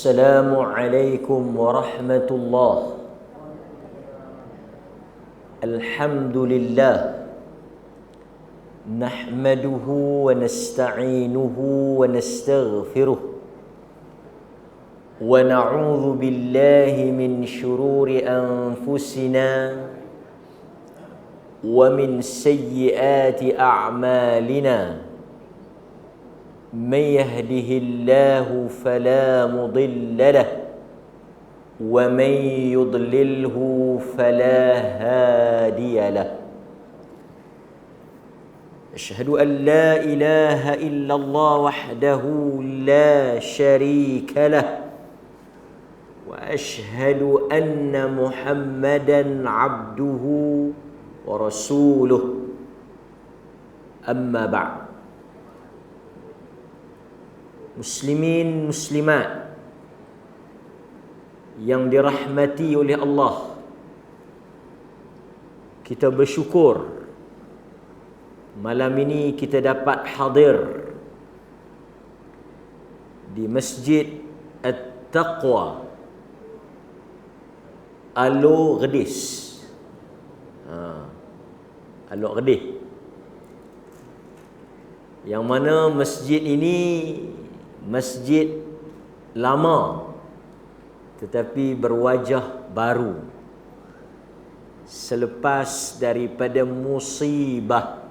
السلام عليكم ورحمة الله. الحمد لله نحمده ونستعينه ونستغفره ونعوذ بالله من شرور أنفسنا ومن سيئات أعمالنا. من يهده الله فلا مضل له ومن يضلله فلا هادي له. أشهد أن لا إله إلا الله وحده لا شريك له وأشهد أن محمدا عبده ورسوله. أما بعد. Muslimin muslimat yang dirahmati oleh Allah, kita bersyukur malam ini kita dapat hadir di Masjid At-Taqwa Alor Gedis. Alor Gedis, yang mana masjid ini masjid lama tetapi berwajah baru selepas daripada musibah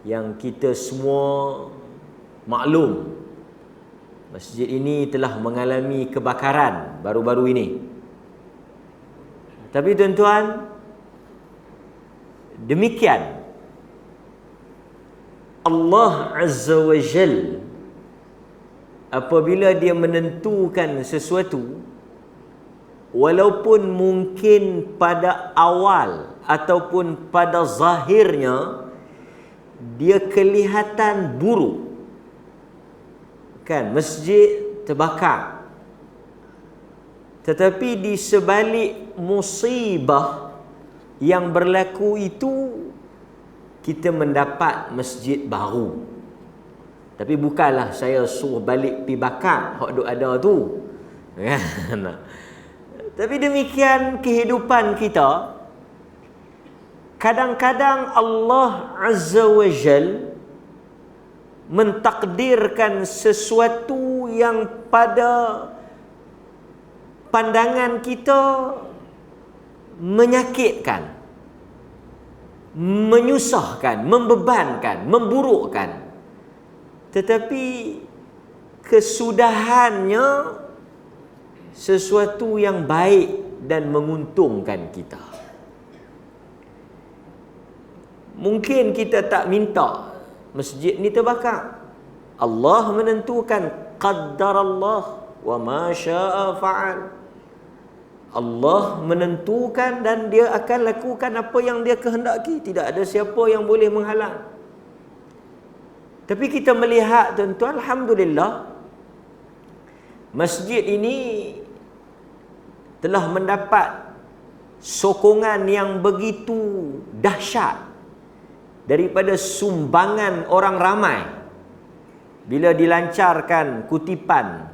yang kita semua maklum. Masjid ini telah mengalami kebakaran baru-baru ini. Tapi tuan-tuan, demikian Allah Azza wa Jalla apabila dia menentukan sesuatu, walaupun mungkin pada awal ataupun pada zahirnya dia kelihatan buruk, kan, masjid terbakar, tetapi di sebalik musibah yang berlaku itu kita mendapat masjid baru. Tapi bukanlah saya suruh balik pi bakar hak duk ada tu. Tapi demikian kehidupan kita. Kadang-kadang Allah Azza wa Jal mentakdirkan sesuatu yang pada pandangan kita menyakitkan, menyusahkan, membebankan, memburukkan. Tetapi kesudahannya sesuatu yang baik dan menguntungkan kita. Mungkin kita tak minta masjid ni terbakar. Allah menentukan, qaddarallah wa ma syaa fa'al. Allah menentukan dan dia akan lakukan apa yang dia kehendaki. Tidak ada siapa yang boleh menghalang. Tapi kita melihat, tuan-tuan, alhamdulillah, masjid ini telah mendapat sokongan yang begitu dahsyat daripada sumbangan orang ramai. Bila dilancarkan kutipan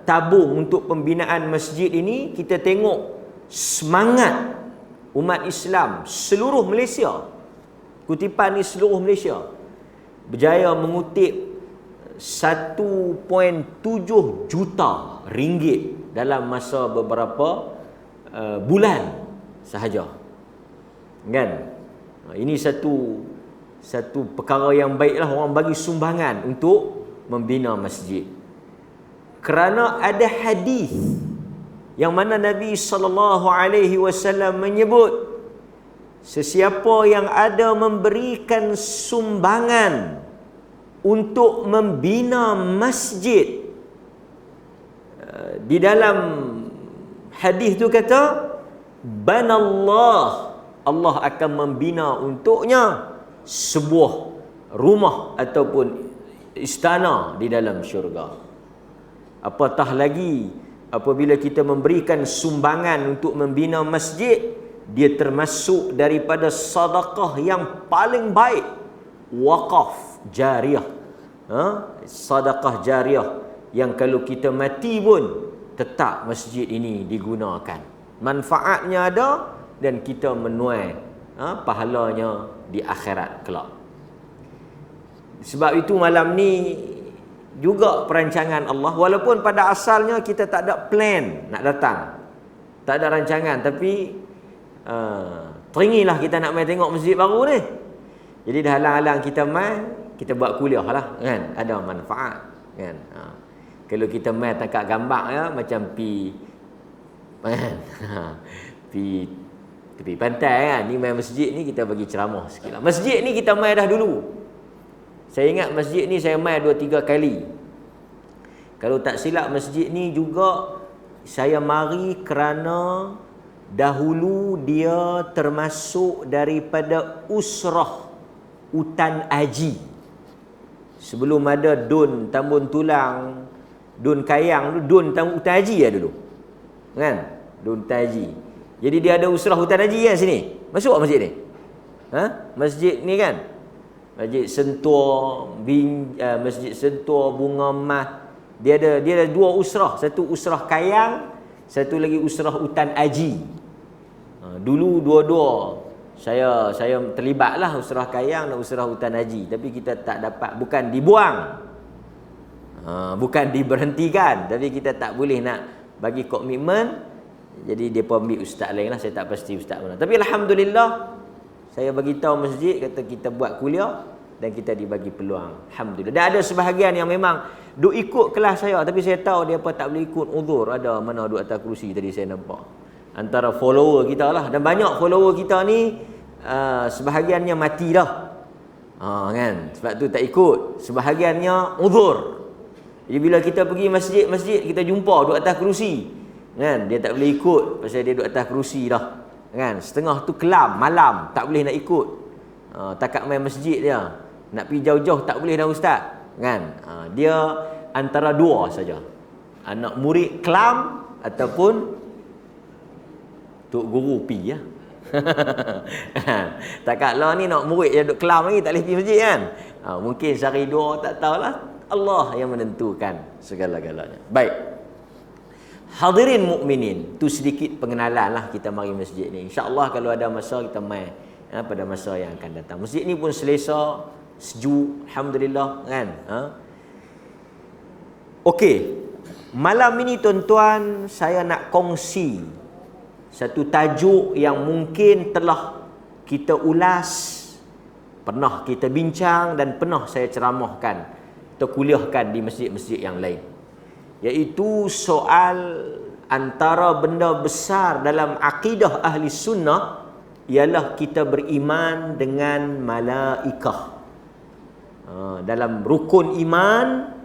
tabung untuk pembinaan masjid ini, kita tengok semangat umat Islam seluruh Malaysia. Kutipan ni seluruh Malaysia berjaya mengutip 1.7 juta ringgit dalam masa beberapa bulan sahaja. Kan? Ini satu perkara yang baiklah, orang bagi sumbangan untuk membina masjid. Kerana ada hadis yang mana Nabi SAW menyebut, sesiapa yang ada memberikan sumbangan untuk membina masjid, di dalam hadis tu kata, banallah, Allah akan membina untuknya sebuah rumah ataupun istana di dalam syurga. Apatah lagi apabila kita memberikan sumbangan untuk membina masjid, dia termasuk daripada sedekah yang paling baik, wakaf jariah. Sedekah jariah yang kalau kita mati pun tetap masjid ini digunakan. Manfaatnya ada dan kita menuai pahalanya di akhirat kelak. Sebab itu malam ni juga perancangan Allah, walaupun pada asalnya kita tak ada plan nak datang, tak ada rancangan, tapi teringilah kita nak main tengok masjid baru ni. Jadi dah halang-halang kita main, kita buat kuliah lah kan, ada manfaat kan. Kalau kita main tangkap gambar ya, macam pi pi tepi pantai kan, ni main masjid ni kita bagi ceramah sikit lah. Masjid ni kita main dah dulu. Saya ingat masjid ni saya main 2-3 kali. Kalau tak silap masjid ni juga saya mari kerana dahulu dia termasuk daripada usrah Utan Aji. Sebelum ada Dun Tambun Tulang, Dun Kayang, Dun Tambun Utan Haji lah dulu. Kan? Dun Utan Haji. Jadi dia ada usrah Utan Haji kan sini. Masuk tak masjid ni? Masjid ni kan? Masjid Sentua, Masjid Sentua, Bunga Mas. Dia ada 2 usrah. Satu usrah Kayang, satu lagi usrah Utan Haji. Dulu dua-dua saya terlibatlah usrah Kayang dan usrah Utan Haji, tapi kita tak dapat, bukan dibuang. Bukan diberhentikan, tapi kita tak boleh nak bagi komitmen. Jadi dia pun ambil ustaz lain lah, saya tak pasti ustaz mana. Tapi alhamdulillah saya bagi tahu masjid, kata kita buat kuliah dan kita dibagi peluang. Alhamdulillah. Dan ada sebahagian yang memang duk ikut kelas saya, tapi saya tahu dia apa tak boleh ikut, uzur. Ada mana duduk atas kerusi tadi saya nampak. Antara follower kita lah, dan banyak follower kita ni sebahagiannya mati dah. Kan? Sebab tu tak ikut. Sebahagiannya uzur. Jadi bila kita pergi masjid, kita jumpa duduk atas kerusi. Kan? Dia tak boleh ikut pasal dia duduk atas kerusi dah. Kan? Setengah tu kelam, malam, tak boleh nak ikut. Takat main masjid dia. Nak pergi jauh-jauh tak boleh dah ustaz. Kan? Dia antara 2 saja. Anak murid kelam ataupun tok guru pi ya. Takatlah ni nak murid yang duduk kelam lagi tak boleh pergi masjid kan. Mungkin sehari 2 tak tahulah. Allah yang menentukan segala-galanya. Baik. Hadirin mukminin, tu sedikit pengenalan lah kita mari masjid ni. InsyaAllah kalau ada masa kita mai pada masa yang akan datang. Masjid ni pun selesa, sejuk, alhamdulillah kan. Okey. Malam ini tuan-tuan, saya nak kongsi satu tajuk yang mungkin telah kita ulas, pernah kita bincang dan pernah saya ceramahkan atau kuliahkan di masjid-masjid yang lain. Iaitu soal antara benda besar dalam akidah ahli sunnah ialah kita beriman dengan malaikah. Dalam rukun iman,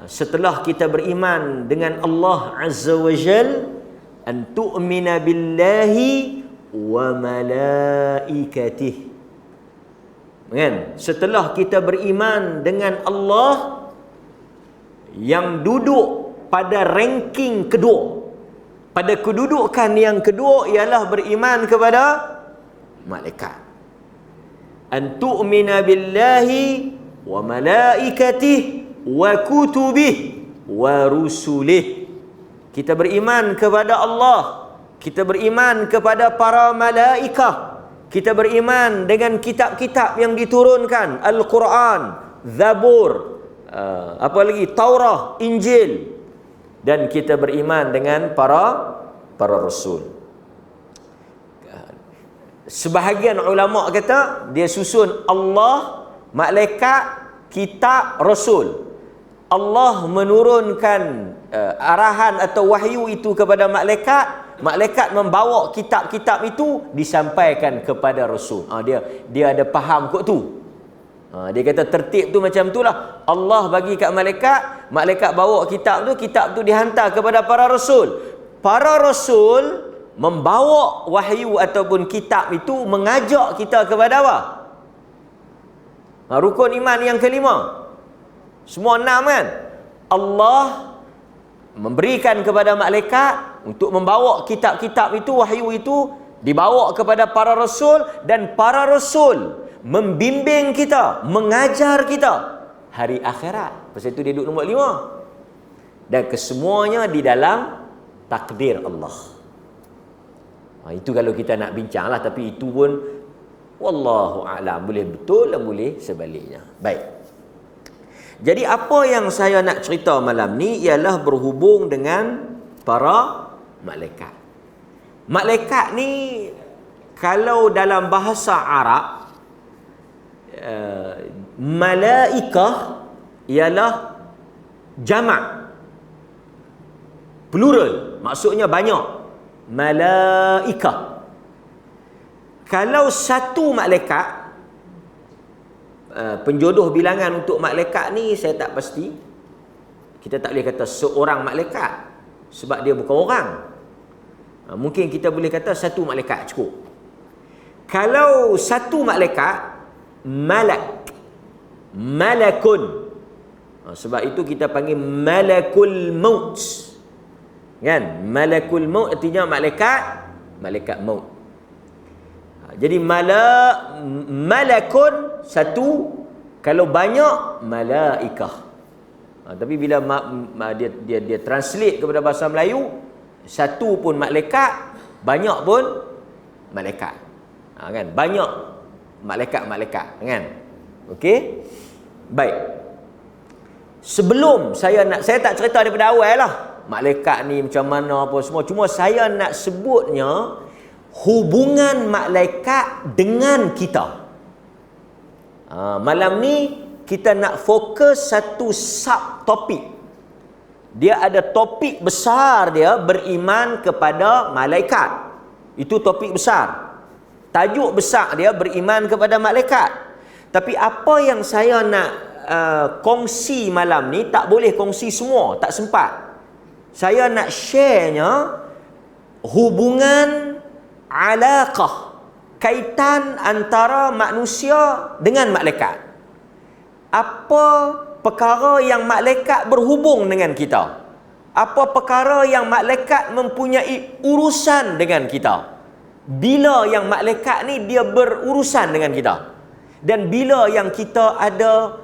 setelah kita beriman dengan Allah Azza wa Jal, an tu'mina billahi wa malaikatih. Kan? Setelah kita beriman dengan Allah yang duduk pada ranking kedua, pada kedudukan yang kedua ialah beriman kepada malaikat. An tu'mina billahi wa malaikatih wa kutubih wa rusulih. Kita beriman kepada Allah, kita beriman kepada para malaikah, kita beriman dengan kitab-kitab yang diturunkan, Al-Quran, Zabur, apa lagi, Taurah, Injil, dan kita beriman dengan para rasul. Sebahagian ulama kata dia susun Allah, malaikat, kitab, rasul. Allah menurunkan arahan atau wahyu itu kepada malaikat, malaikat membawa kitab-kitab itu disampaikan kepada rasul. Dia ada faham kot tu. Dia kata tertib tu macam itulah. Allah bagi kat malaikat, malaikat bawa kitab tu dihantar kepada para rasul. Para rasul membawa wahyu ataupun kitab itu mengajak kita kepada apa? Rukun iman yang kelima. Semua 6 kan? Allah memberikan kepada malaikat untuk membawa kitab-kitab itu, wahyu itu dibawa kepada para rasul, dan para rasul membimbing kita, mengajar kita hari akhirat. Pasal itu dia duduk nombor 5. Dan kesemuanya di dalam takdir Allah. Itu kalau kita nak bincang lah. Tapi itu pun wallahu a'lam. Boleh betul dan boleh sebaliknya. Baik. Jadi apa yang saya nak cerita malam ni ialah berhubung dengan para malaikat. Malaikat ni kalau dalam bahasa Arab, malaikah ialah jamak, plural, maksudnya banyak. Malaikah. Kalau satu malaikat, penjodoh bilangan untuk malaikat ni saya tak pasti. Kita tak boleh kata seorang malaikat sebab dia bukan orang. Mungkin kita boleh kata satu malaikat cukup. Kalau satu malaikat, malak, malakun. Sebab itu kita panggil malakul maut. Kan? Malakul maut artinya malaikat maut. Jadi malakun satu, kalau banyak malaikah. Tapi bila dia translate kepada bahasa Melayu, satu pun malaikat, banyak pun malaikat. Kan? Banyak malaikat kan? Okey? Baik. Sebelum saya tak cerita daripada awal lah malaikat ni macam mana apa semua, cuma saya nak sebutnya hubungan malaikat dengan kita. Malam ni kita nak fokus satu subtopik. Dia ada topik besar dia, beriman kepada malaikat. Itu topik besar. Tajuk besar dia, beriman kepada malaikat. Tapi apa yang saya nak kongsi malam ni, tak boleh kongsi semua, tak sempat. Saya nak sharenya hubungan alaqah, kaitan antara manusia dengan malaikat. Apa perkara yang malaikat berhubung dengan kita? Apa perkara yang malaikat mempunyai urusan dengan kita? Bila yang malaikat ni dia berurusan dengan kita? Dan bila yang kita ada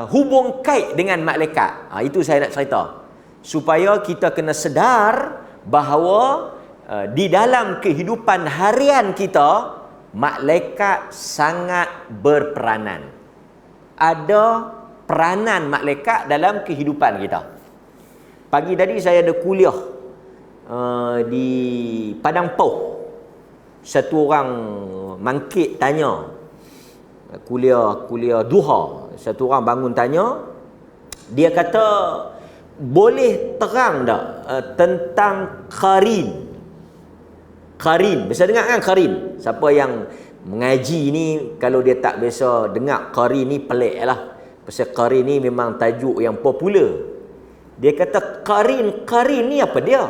hubung kait dengan malaikat? Itu saya nak cerita. Supaya kita kena sedar bahawa di dalam kehidupan harian kita, malaikat sangat berperanan. Ada peranan malaikat dalam kehidupan kita. Pagi tadi saya ada kuliah di Padang Pauh. Satu orang mangkit tanya, kuliah duha. Satu orang bangun tanya, dia kata, boleh terang tak tentang qarin? Qarin, biasa dengar kan qarin? Siapa yang mengaji ni, kalau dia tak biasa dengar qarin ni, pelik lah. Pasal qarin ni memang tajuk yang popular. Dia kata qarin ni apa dia?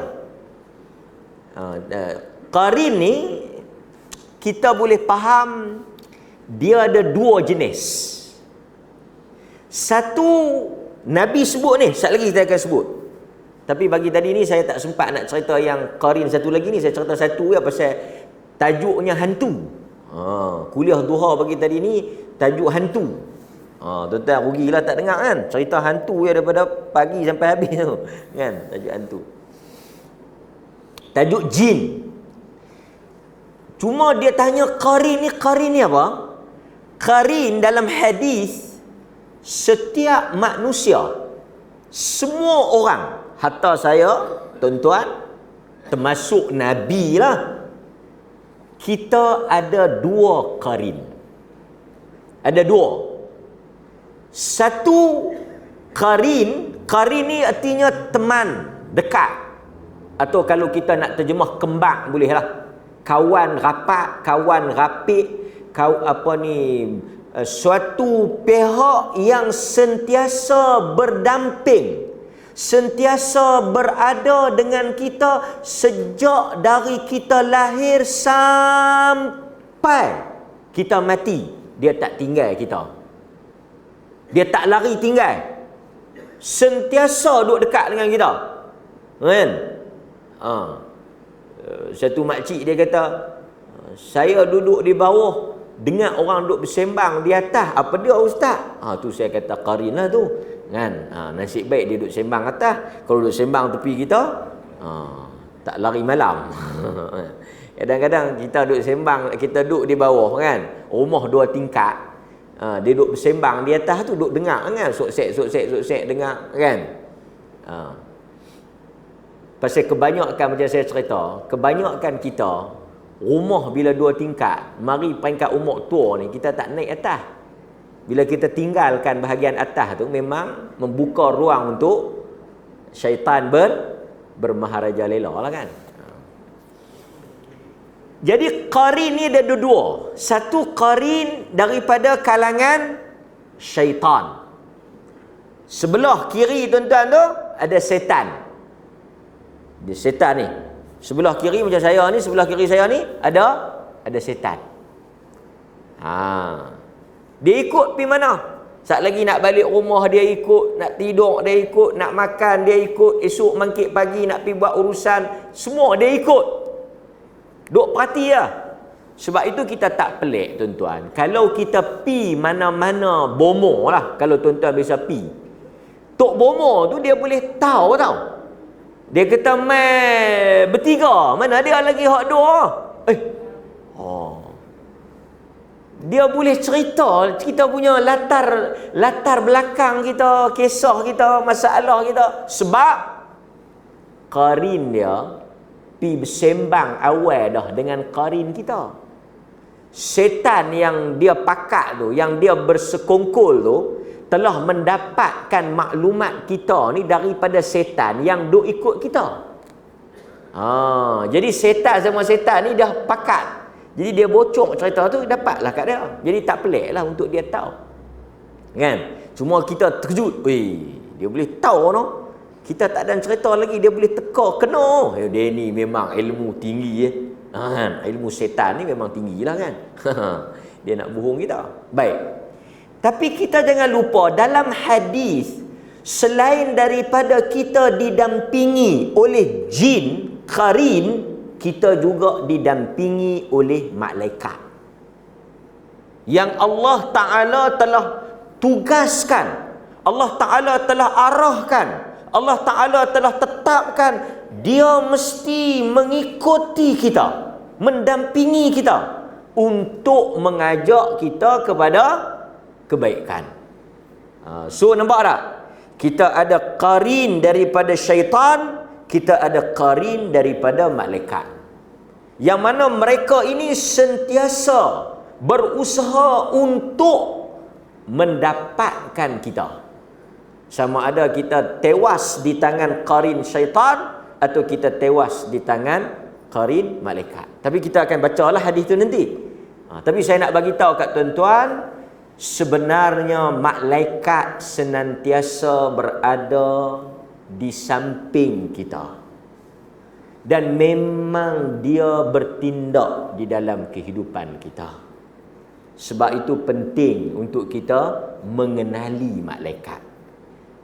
Qarin ni kita boleh faham dia ada dua jenis. Satu Nabi sebut ni, sekali lagi saya akan sebut. Tapi bagi tadi ni saya tak sempat nak cerita yang qarin satu lagi ni. Saya cerita satu ya, pasal tajuknya hantu. Kuliah duha bagi tadi ni tajuk hantu. Tuan-tuan rugilah tak dengar kan. Cerita hantu ya daripada pagi sampai habis tu. Kan, tajuk hantu. Tajuk jin. Cuma dia tanya qarin ni apa? Qarin dalam hadis, setiap manusia, semua orang, hatta saya, tuan-tuan, termasuk Nabi lah, kita ada dua qarin. Ada dua. Satu qarin ni artinya teman dekat, atau kalau kita nak terjemah kembang boleh lah. Kawan rapat, kawan rapik, suatu pihak yang sentiasa berdamping, sentiasa berada dengan kita sejak dari kita lahir sampai kita mati. Dia tak tinggal kita, dia tak lari tinggal, sentiasa duduk dekat dengan kita, kan? Satu makcik dia kata, saya duduk di bawah, dengar orang duduk bersembang di atas. Apa dia ustaz? Tu saya kata qarin lah tu. kan. Nasib baik dia duduk sembang atas. Kalau duduk sembang tepi kita, tak lari malam. Kadang-kadang kita duduk sembang, kita duduk di bawah kan, rumah 2 tingkat. Dia duduk bersembang di atas tu, duduk dengar kan, sok-sek dengar kan. Pasal kebanyakan, macam saya cerita, kebanyakan kita rumah bila 2 tingkat, mari peringkat umur tua ni kita tak naik atas. Bila kita tinggalkan bahagian atas tu, memang membuka ruang untuk syaitan bermaharaja lela lah kan. Jadi qarin ni ada dua. Satu qarin daripada kalangan syaitan. Sebelah kiri tuan-tuan tu ada setan. Dia setan ni. Sebelah kiri macam saya ni, sebelah kiri saya ni ada setan. Dia ikut pergi mana? Sat lagi nak balik rumah dia ikut, nak tidur dia ikut, nak makan dia ikut, esok bangkit pagi nak pergi buat urusan, semua dia ikut. Duk perhati lah. Sebab itu kita tak pelik tuan-tuan. Kalau kita pi mana-mana bomo lah, kalau tuan-tuan bisa pi, Tok bomo tu dia boleh tahu tau. Dia kata mai bertiga, mana dia lagi hak 2? Dia boleh cerita kita punya latar belakang kita, kisah kita, masalah kita. Sebab qarin dia pi bersembang awal dah dengan qarin kita. Setan yang dia pakat tu, yang dia bersekongkol tu, telah mendapatkan maklumat kita ni daripada setan yang duk ikut kita. Jadi setan sama setan ni dah pakat. Jadi dia bocok cerita tu, dapatlah kat dia. Jadi tak pelik lah untuk dia tahu. Kan? Cuma kita terkejut. Dia boleh tahu no. Kita tak ada cerita lagi, dia boleh teka kena. Dia ni memang ilmu tinggi ilmu setan ni memang tinggi lah kan. Dia nak bohong kita. Baik. Tapi kita jangan lupa, dalam hadis, selain daripada kita didampingi oleh jin, qarin, kita juga didampingi oleh malaikat yang Allah Ta'ala telah tugaskan, Allah Ta'ala telah arahkan, Allah Ta'ala telah tetapkan dia mesti mengikuti kita, mendampingi kita untuk mengajak kita kepada kebaikan. So nampak tak? Kita ada qarin daripada syaitan, kita ada qarin daripada malaikat, yang mana mereka ini sentiasa berusaha untuk mendapatkan kita. Sama ada kita tewas di tangan qarin syaitan atau kita tewas di tangan qarin malaikat. Tapi kita akan bacalah hadis tu nanti. Tapi saya nak bagi tahu kat tuan-tuan, sebenarnya malaikat senantiasa berada di samping kita. Dan memang dia bertindak di dalam kehidupan kita. Sebab itu penting untuk kita mengenali malaikat.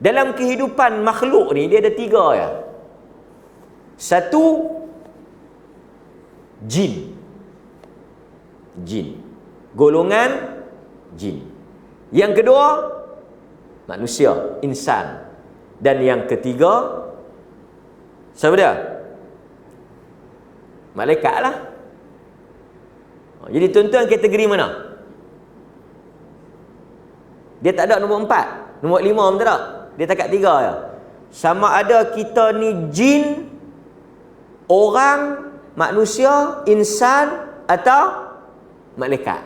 Dalam kehidupan makhluk ni dia ada 3 ya. Satu, jin. Jin. Golongan jin. Yang kedua, manusia, insan. Dan yang ketiga, siapa dia? Malaikat lah. Jadi tuan-tuan kategori mana? Dia tak ada nombor 4, nombor 5 pun tak ada. Dia takat 3 je. Sama ada kita ni jin, orang, manusia, insan atau malaikat.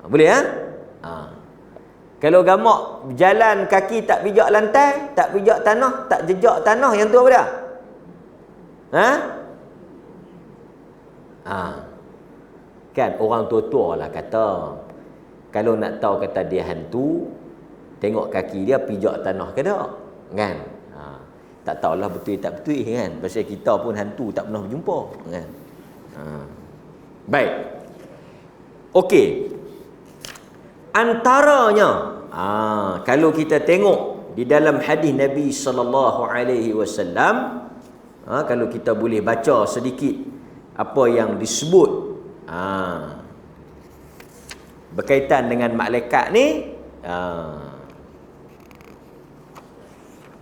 Boleh ya? Kalau gamak jalan kaki tak pijak lantai, tak pijak tanah, tak jejak tanah, yang tu apa dia? Kan orang tua-tua lah kata, kalau nak tahu kata dia hantu, tengok kaki dia pijak tanah ke tak, kan? Tak tahulah betul tak betul kan, pasal kita pun hantu tak pernah berjumpa kan. Baik. Okey. Antaranya, kalau kita tengok di dalam hadis Nabi sallallahu alaihi wasallam, kalau kita boleh baca sedikit apa yang disebut berkaitan dengan malaikat ni,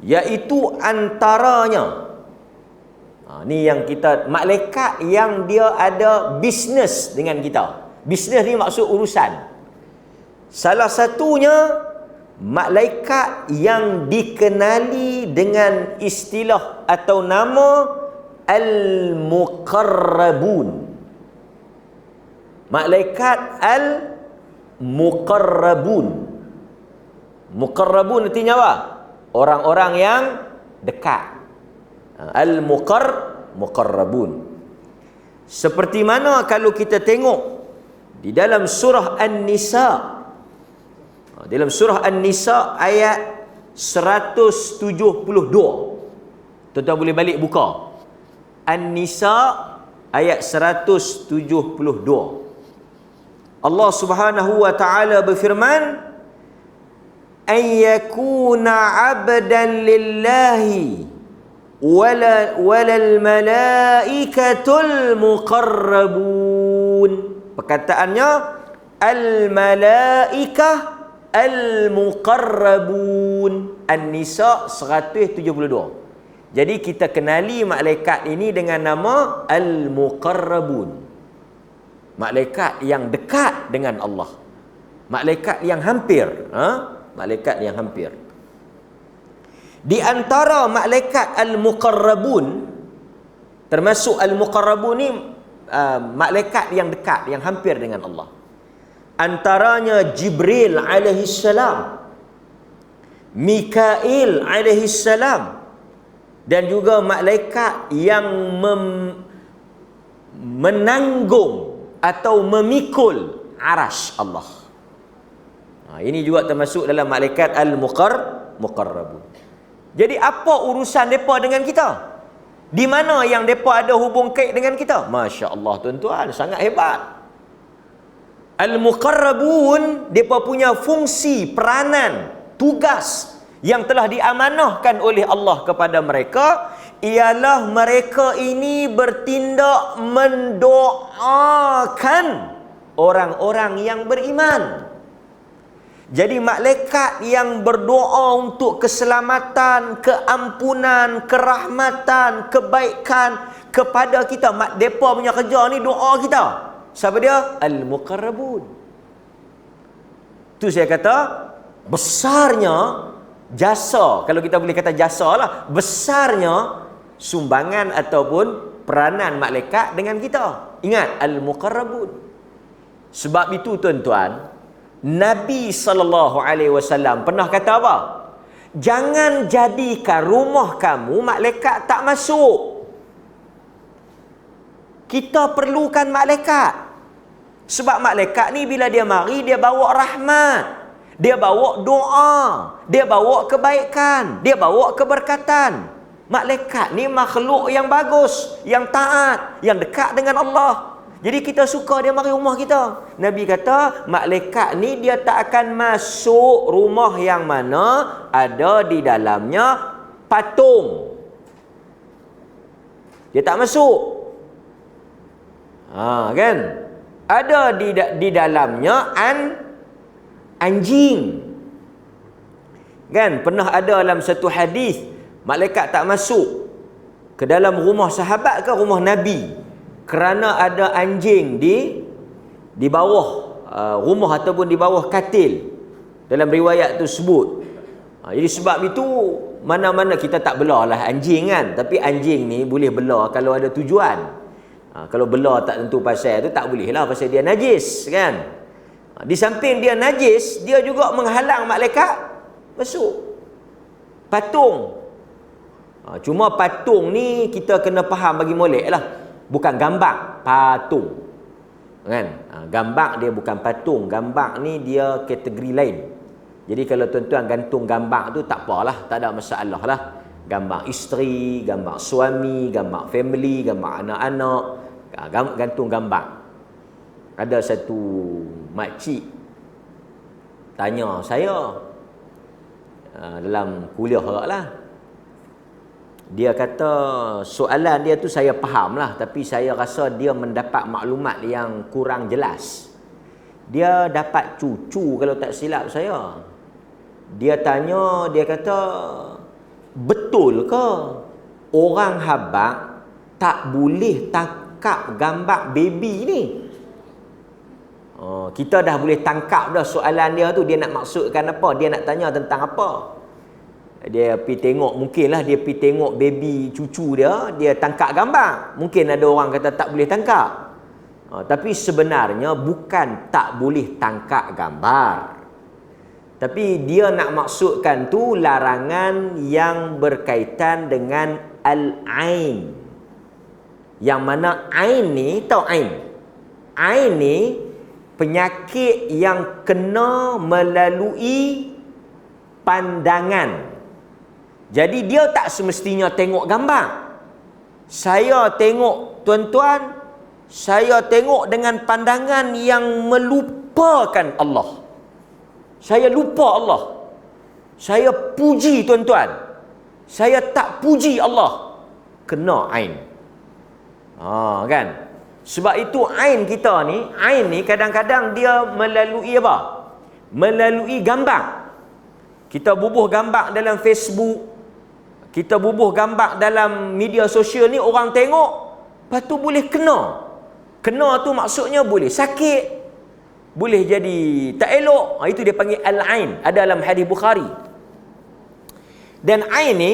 iaitu antaranya, ni yang kita, malaikat yang dia ada bisnes dengan kita. Bisnes ni maksud urusan. Salah satunya malaikat yang dikenali dengan istilah atau nama al-muqarrabun. Malaikat al-muqarrabun. Muqarrabun artinya apa? Orang-orang yang dekat. Al-muqarrabun. Seperti mana kalau kita tengok di dalam surah An-Nisa. Dalam surah An-Nisa ayat 172. Tuan-tuan boleh balik buka. An-Nisa ayat 172. Allah Subhanahu wa taala berfirman, "Ay yakuna 'abdan lillahi walal malaikatul muqarrabun." Perkataannya al-malaikah al-muqarrabun. An-Nisa 172. Jadi kita kenali malaikat ini dengan nama al-muqarrabun. Malaikat yang dekat dengan Allah. Malaikat yang hampir, malaikat yang hampir. Di antara malaikat al-muqarrabun, termasuk al-muqarrabun ni malaikat yang dekat, yang hampir dengan Allah. Antaranya Jibril alaihi salam, Mikail alaihi salam, dan juga malaikat yang menanggung atau memikul arasy Allah. Ini juga termasuk dalam malaikat al-muqarrabun. Jadi apa urusan mereka dengan kita? Di mana yang mereka ada hubung kait dengan kita? Masya Allah tuan-tuan, sangat hebat. Al-muqarrabun, mereka punya fungsi, peranan, tugas yang telah diamanahkan oleh Allah kepada mereka ialah mereka ini bertindak mendoakan orang-orang yang beriman. Jadi malaikat yang berdoa untuk keselamatan, keampunan, kerahmatan, kebaikan kepada kita. Mereka punya kerja ni doa kita. Siapa dia? Al-muqarrabun. Tu saya kata besarnya jasa, kalau kita boleh kata jasa lah, besarnya sumbangan ataupun peranan malaikat dengan kita. Ingat, al-muqarrabun. Sebab itu tuan-tuan, Nabi SAW pernah kata apa? Jangan jadikan rumah kamu malaikat tak masuk. Kita perlukan malaikat. Sebab malaikat ni bila dia mari, dia bawa rahmat, dia bawa doa, dia bawa kebaikan, dia bawa keberkatan. Malaikat ni makhluk yang bagus, yang taat, yang dekat dengan Allah. Jadi kita suka dia mari rumah kita. Nabi kata, malaikat ni dia tak akan masuk rumah yang mana ada di dalamnya patung. Dia tak masuk. Kan? Ada di dalamnya anjing. Kan? Pernah ada dalam satu hadis, malaikat tak masuk ke dalam rumah sahabat ke rumah Nabi kerana ada anjing di bawah rumah ataupun di bawah katil. Dalam riwayat tu sebut. Jadi sebab itu mana-mana kita tak belah lah anjing kan, tapi anjing ni boleh belah kalau ada tujuan. Kalau belah tak tentu pasal tu tak boleh lah, pasal dia najis kan. Di samping dia najis, dia juga menghalang malaikat masuk. Patung. Cuma patung ni kita kena faham bagi molek lah. Bukan gambar, patung. Kan? Gambar dia bukan patung. Gambar ni dia kategori lain. Jadi kalau tuan-tuan gantung gambar tu tak apalah, tak ada masalah lah. Gambar isteri, gambar suami, gambar family, gambar anak-anak, gantung gambar. Ada satu makcik tanya saya dalam kuliah lah. Dia kata soalan dia tu saya faham lah, tapi saya rasa dia mendapat maklumat yang kurang jelas. Dia dapat cucu kalau tak silap saya. Dia tanya, dia kata, betul ke orang habak tak boleh tangkap gambar baby ni? Kita dah boleh tangkap dah soalan dia tu. Dia nak maksudkan apa? Dia nak tanya tentang apa? Dia pergi tengok, mungkinlah dia pergi tengok baby cucu dia, dia tangkap gambar. Mungkin ada orang kata tak boleh tangkap. Tapi sebenarnya bukan tak boleh tangkap gambar. Tapi dia nak maksudkan tu larangan yang berkaitan dengan al-ain. Yang mana ain ni, tahu ain? Ain ni penyakit yang kena melalui pandangan. Jadi dia tak semestinya tengok gambar. Saya tengok, tuan-tuan, saya tengok dengan pandangan yang melupakan Allah. Saya lupa Allah. Saya puji tuan-tuan. Saya tak puji Allah. Kena ain. Kan? Sebab itu ain kita ni, ain ni kadang-kadang dia melalui apa? Melalui gambar. Kita bubuh gambar dalam Facebook, kita bubuh gambar dalam media sosial ni, orang tengok, lepas tu boleh kena. Kena tu maksudnya boleh sakit, boleh jadi tak elok. Itu dia panggil al-ain. Ada dalam hadis Bukhari. Dan ain ni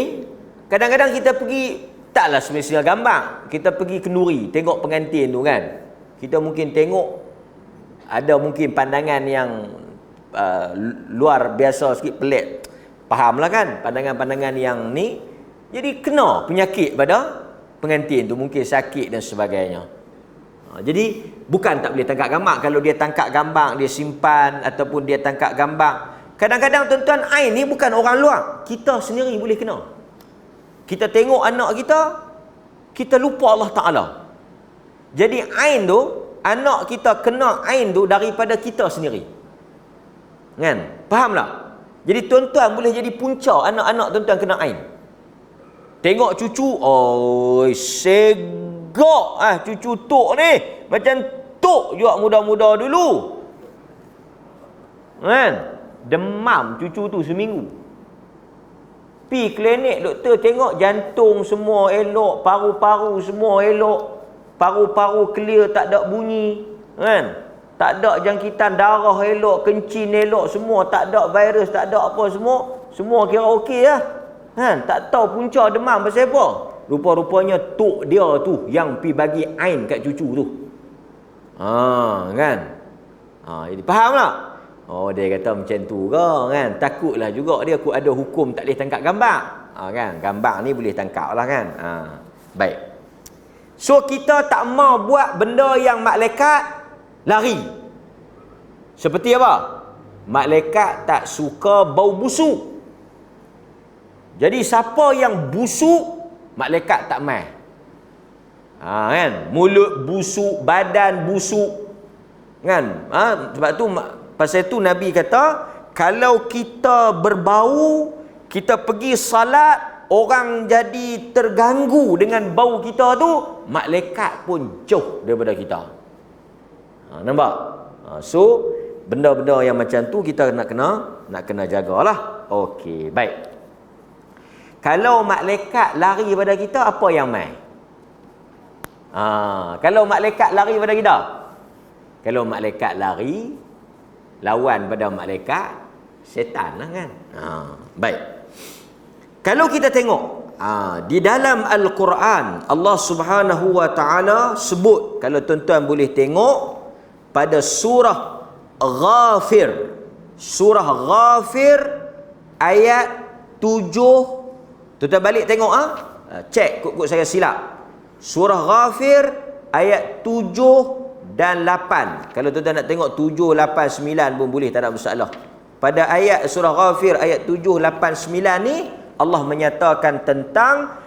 kadang-kadang kita pergi, taklah semestinya gambar. Kita pergi kenduri, tengok pengantin tu kan. Kita mungkin tengok, ada mungkin pandangan yang luar biasa sikit, pelik. Fahamlah kan, pandangan-pandangan yang ni. Jadi kena penyakit pada pengantin tu, mungkin sakit dan sebagainya. Jadi bukan tak boleh tangkap gambar. Kalau dia tangkap gambar, dia simpan, ataupun dia tangkap gambar. Kadang-kadang tuan-tuan, ain ni bukan orang luar, kita sendiri boleh kena. Kita tengok anak kita, kita lupa Allah Ta'ala. Jadi ain tu, anak kita kena ain tu daripada kita sendiri. Kan? Faham tak? Jadi tuan-tuan boleh jadi punca anak-anak tuan-tuan kena ain. Tengok cucu, oi segak cucu tok ni. Macam tok juga muda-muda dulu. Kan? Demam cucu tu seminggu. Pi klinik, doktor tengok jantung semua elok, paru-paru semua elok, paru-paru clear, tak ada bunyi, kan? Tak ada jangkitan darah elok, kencing elok, semua tak ada virus, tak ada apa, semua kira okey lah. Kan? Tak tahu punca demam pasal apa. Rupa-rupanya tok dia tu yang pi bagi ain kat cucu tu. Kan? Jadi faham tak? Dia kata macam tu ke kan? Takutlah juga dia ada hukum tak boleh tangkap gambar. Kan? Gambar ni boleh tangkap lah kan? Baik. So kita tak mau buat benda yang malaikat lari. Seperti apa? Malaikat tak suka bau busuk. Jadi siapa yang busuk, malaikat tak mai. Kan? Mulut busuk, badan busuk. Kan? Sebab tu pasal itu Nabi kata, kalau kita berbau, kita pergi salat, orang jadi terganggu dengan bau kita tu, malaikat pun jauh daripada kita. Nampak? So benda-benda yang macam tu kita nak kena jagalah. Okey, baik. Kalau malaikat lari pada kita, apa yang mai? Kalau malaikat lari pada kita, kalau malaikat lari, lawan pada malaikat, setan lah kan. Baik. Kalau kita tengok di dalam Al-Quran, Allah Subhanahu wa Ta'ala sebut, kalau tuan-tuan boleh tengok pada surah Ghafir. Surah Ghafir ayat 7. Tuan-tuan balik tengok cek kut-kut saya silap. Surah Ghafir ayat 7 dan 8. Kalau tuan-tuan nak tengok 7, 8, 9 pun boleh, tak ada masalah. Pada ayat surah Ghafir ayat 7, 8, 9 ni, Allah menyatakan tentang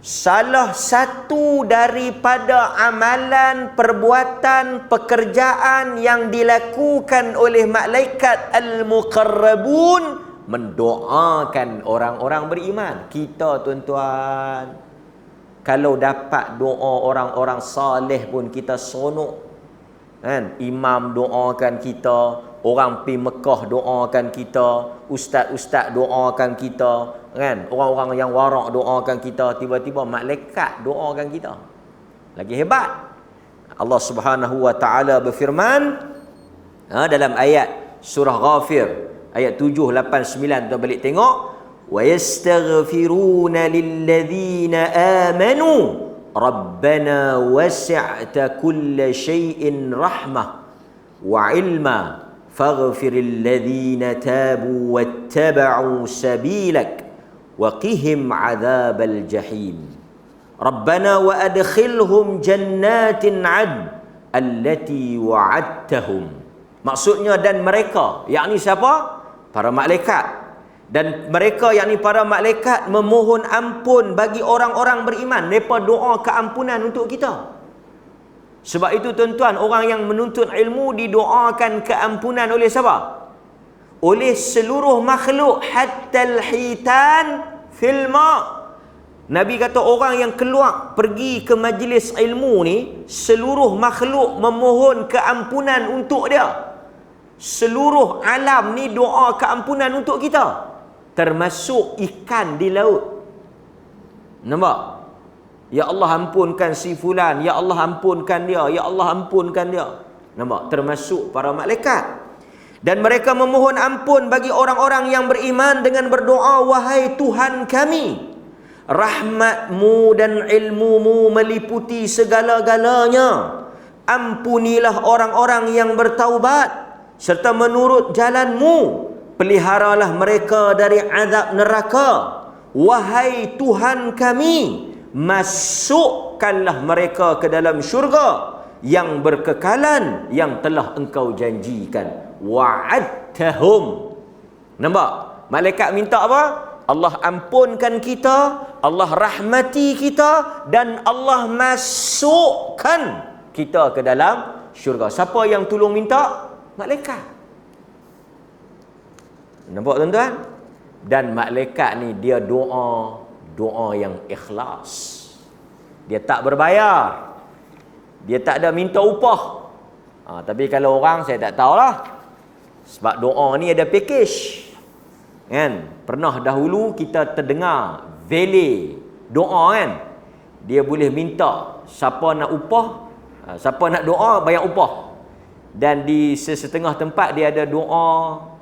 salah satu daripada amalan, perbuatan, pekerjaan yang dilakukan oleh malaikat al-muqarrabun, mendoakan orang-orang beriman. Kita tuan-tuan, kalau dapat doa orang-orang saleh pun kita seronok. Kan? Imam doakan kita, orang pergi Mekah doakan kita, ustaz-ustaz doakan kita, kan? Orang-orang yang warak doakan kita, tiba-tiba malaikat doakan kita. Lagi hebat. Allah Subhanahu wa taala berfirman dalam ayat surah Ghafir ayat 7, 8, 9, kita balik tengok, wa yastaghfiruna lilladzina amanu rabbana wasi'ta kulla syai'in rahmah wa ilma faghfiril ladzina tabu wattaba'u sabilak wa qihim 'adzabal jahim rabbana wa adkhilhum jannatin 'adn allati wa'adtahum. Maksudnya, dan mereka, yakni siapa? Para malaikat. Dan mereka, yakni para malaikat, memohon ampun bagi orang-orang beriman. Mereka doa keampunan untuk kita. Sebab itu tuan-tuan, orang yang menuntut ilmu didoakan keampunan oleh siapa? Oleh seluruh makhluk, hatta al-hitan fil ma'. Nabi kata orang yang keluar pergi ke majlis ilmu ni, seluruh makhluk memohon keampunan untuk dia. Seluruh alam ni doa keampunan untuk kita, termasuk ikan di laut. Nampak? Ya Allah ampunkan si fulan, ya Allah ampunkan dia, ya Allah ampunkan dia. Nampak? Termasuk para malaikat. Dan mereka memohon ampun bagi orang-orang yang beriman dengan berdoa, wahai Tuhan kami, rahmatmu dan ilmumu meliputi segala-galanya. Ampunilah orang-orang yang bertaubat serta menurut jalanmu. Peliharalah mereka dari azab neraka. Wahai Tuhan kami, masukkanlah mereka ke dalam syurga yang berkekalan yang telah engkau janjikan. Wa'adtahum. Nampak? Malaikat minta apa? Allah ampunkan kita, Allah rahmati kita, dan Allah masukkan kita ke dalam syurga. Siapa yang tolong minta? Malaikat. Nampak tuan-tuan? Dan malaikat ni dia doa yang ikhlas. Dia tak berbayar. Dia tak ada minta upah. Tapi kalau orang, saya tak tahulah. Sebab doa ni ada package. Kan? Pernah dahulu kita terdengar valet doa, kan? Dia boleh minta siapa nak upah, siapa nak doa bayar upah. Dan di setengah tempat dia ada doa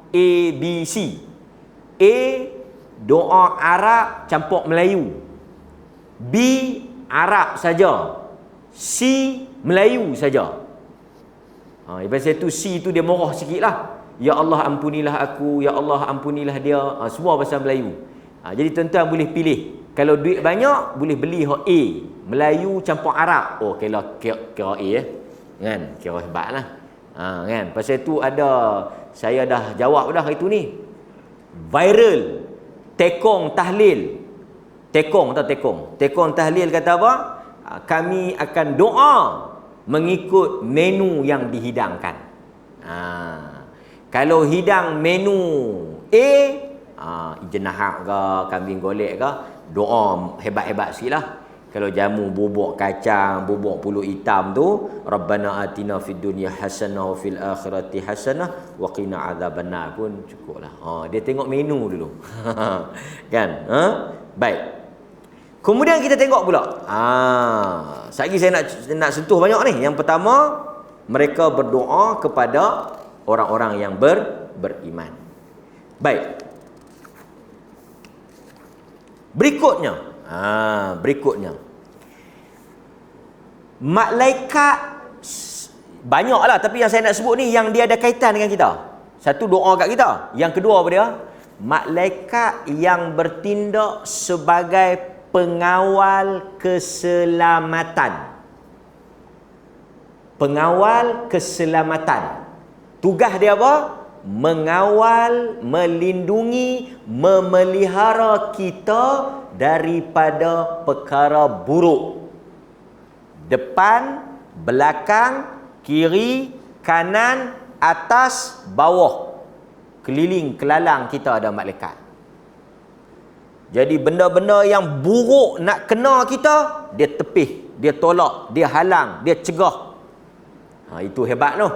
A, B, C. A, doa Arab campur Melayu. B, Arab saja. C, Melayu saja. Lepas itu C tu dia murah sikit lah. Ya Allah ampunilah aku, ya Allah ampunilah dia. Semua bahasa Melayu. Jadi tuan-tuan boleh pilih. Kalau duit banyak, boleh beli hak A, Melayu campur Arab. Oh, kira A kan? Kira hebat lah. Kan? Pasal itu ada, saya dah jawab dah itu ni. Viral tekong tahlil. Tekong tahlil kata apa? Kami akan doa mengikut menu yang dihidangkan. Kalau hidang menu A, ijen nahak ke, kambing golek ke, doa hebat-hebat sikit lah. Kalau jamu bubuk kacang, bubuk pulut hitam tu, Rabbana atina fid dunya hasanah wa fil akhirati hasanah wa qina adzabannar pun cukup lah. Dia tengok menu dulu. Kan? Baik. Kemudian kita tengok pula. Sekali saya nak sentuh banyak ni. Yang pertama, mereka berdoa kepada orang-orang yang beriman. Baik. Berikutnya. Malaikat banyaklah, tapi yang saya nak sebut ni yang dia ada kaitan dengan kita. Satu, doa kat kita. Yang kedua apa dia? Malaikat yang bertindak sebagai pengawal keselamatan. Pengawal keselamatan. Tugas dia apa? Mengawal, melindungi, memelihara kita daripada perkara buruk. Depan, belakang, kiri, kanan, atas, bawah. Keliling, kelalang kita ada malaikat. Jadi benda-benda yang buruk nak kena kita, dia tepih, dia tolak, dia halang, dia cegah. Itu hebat tu.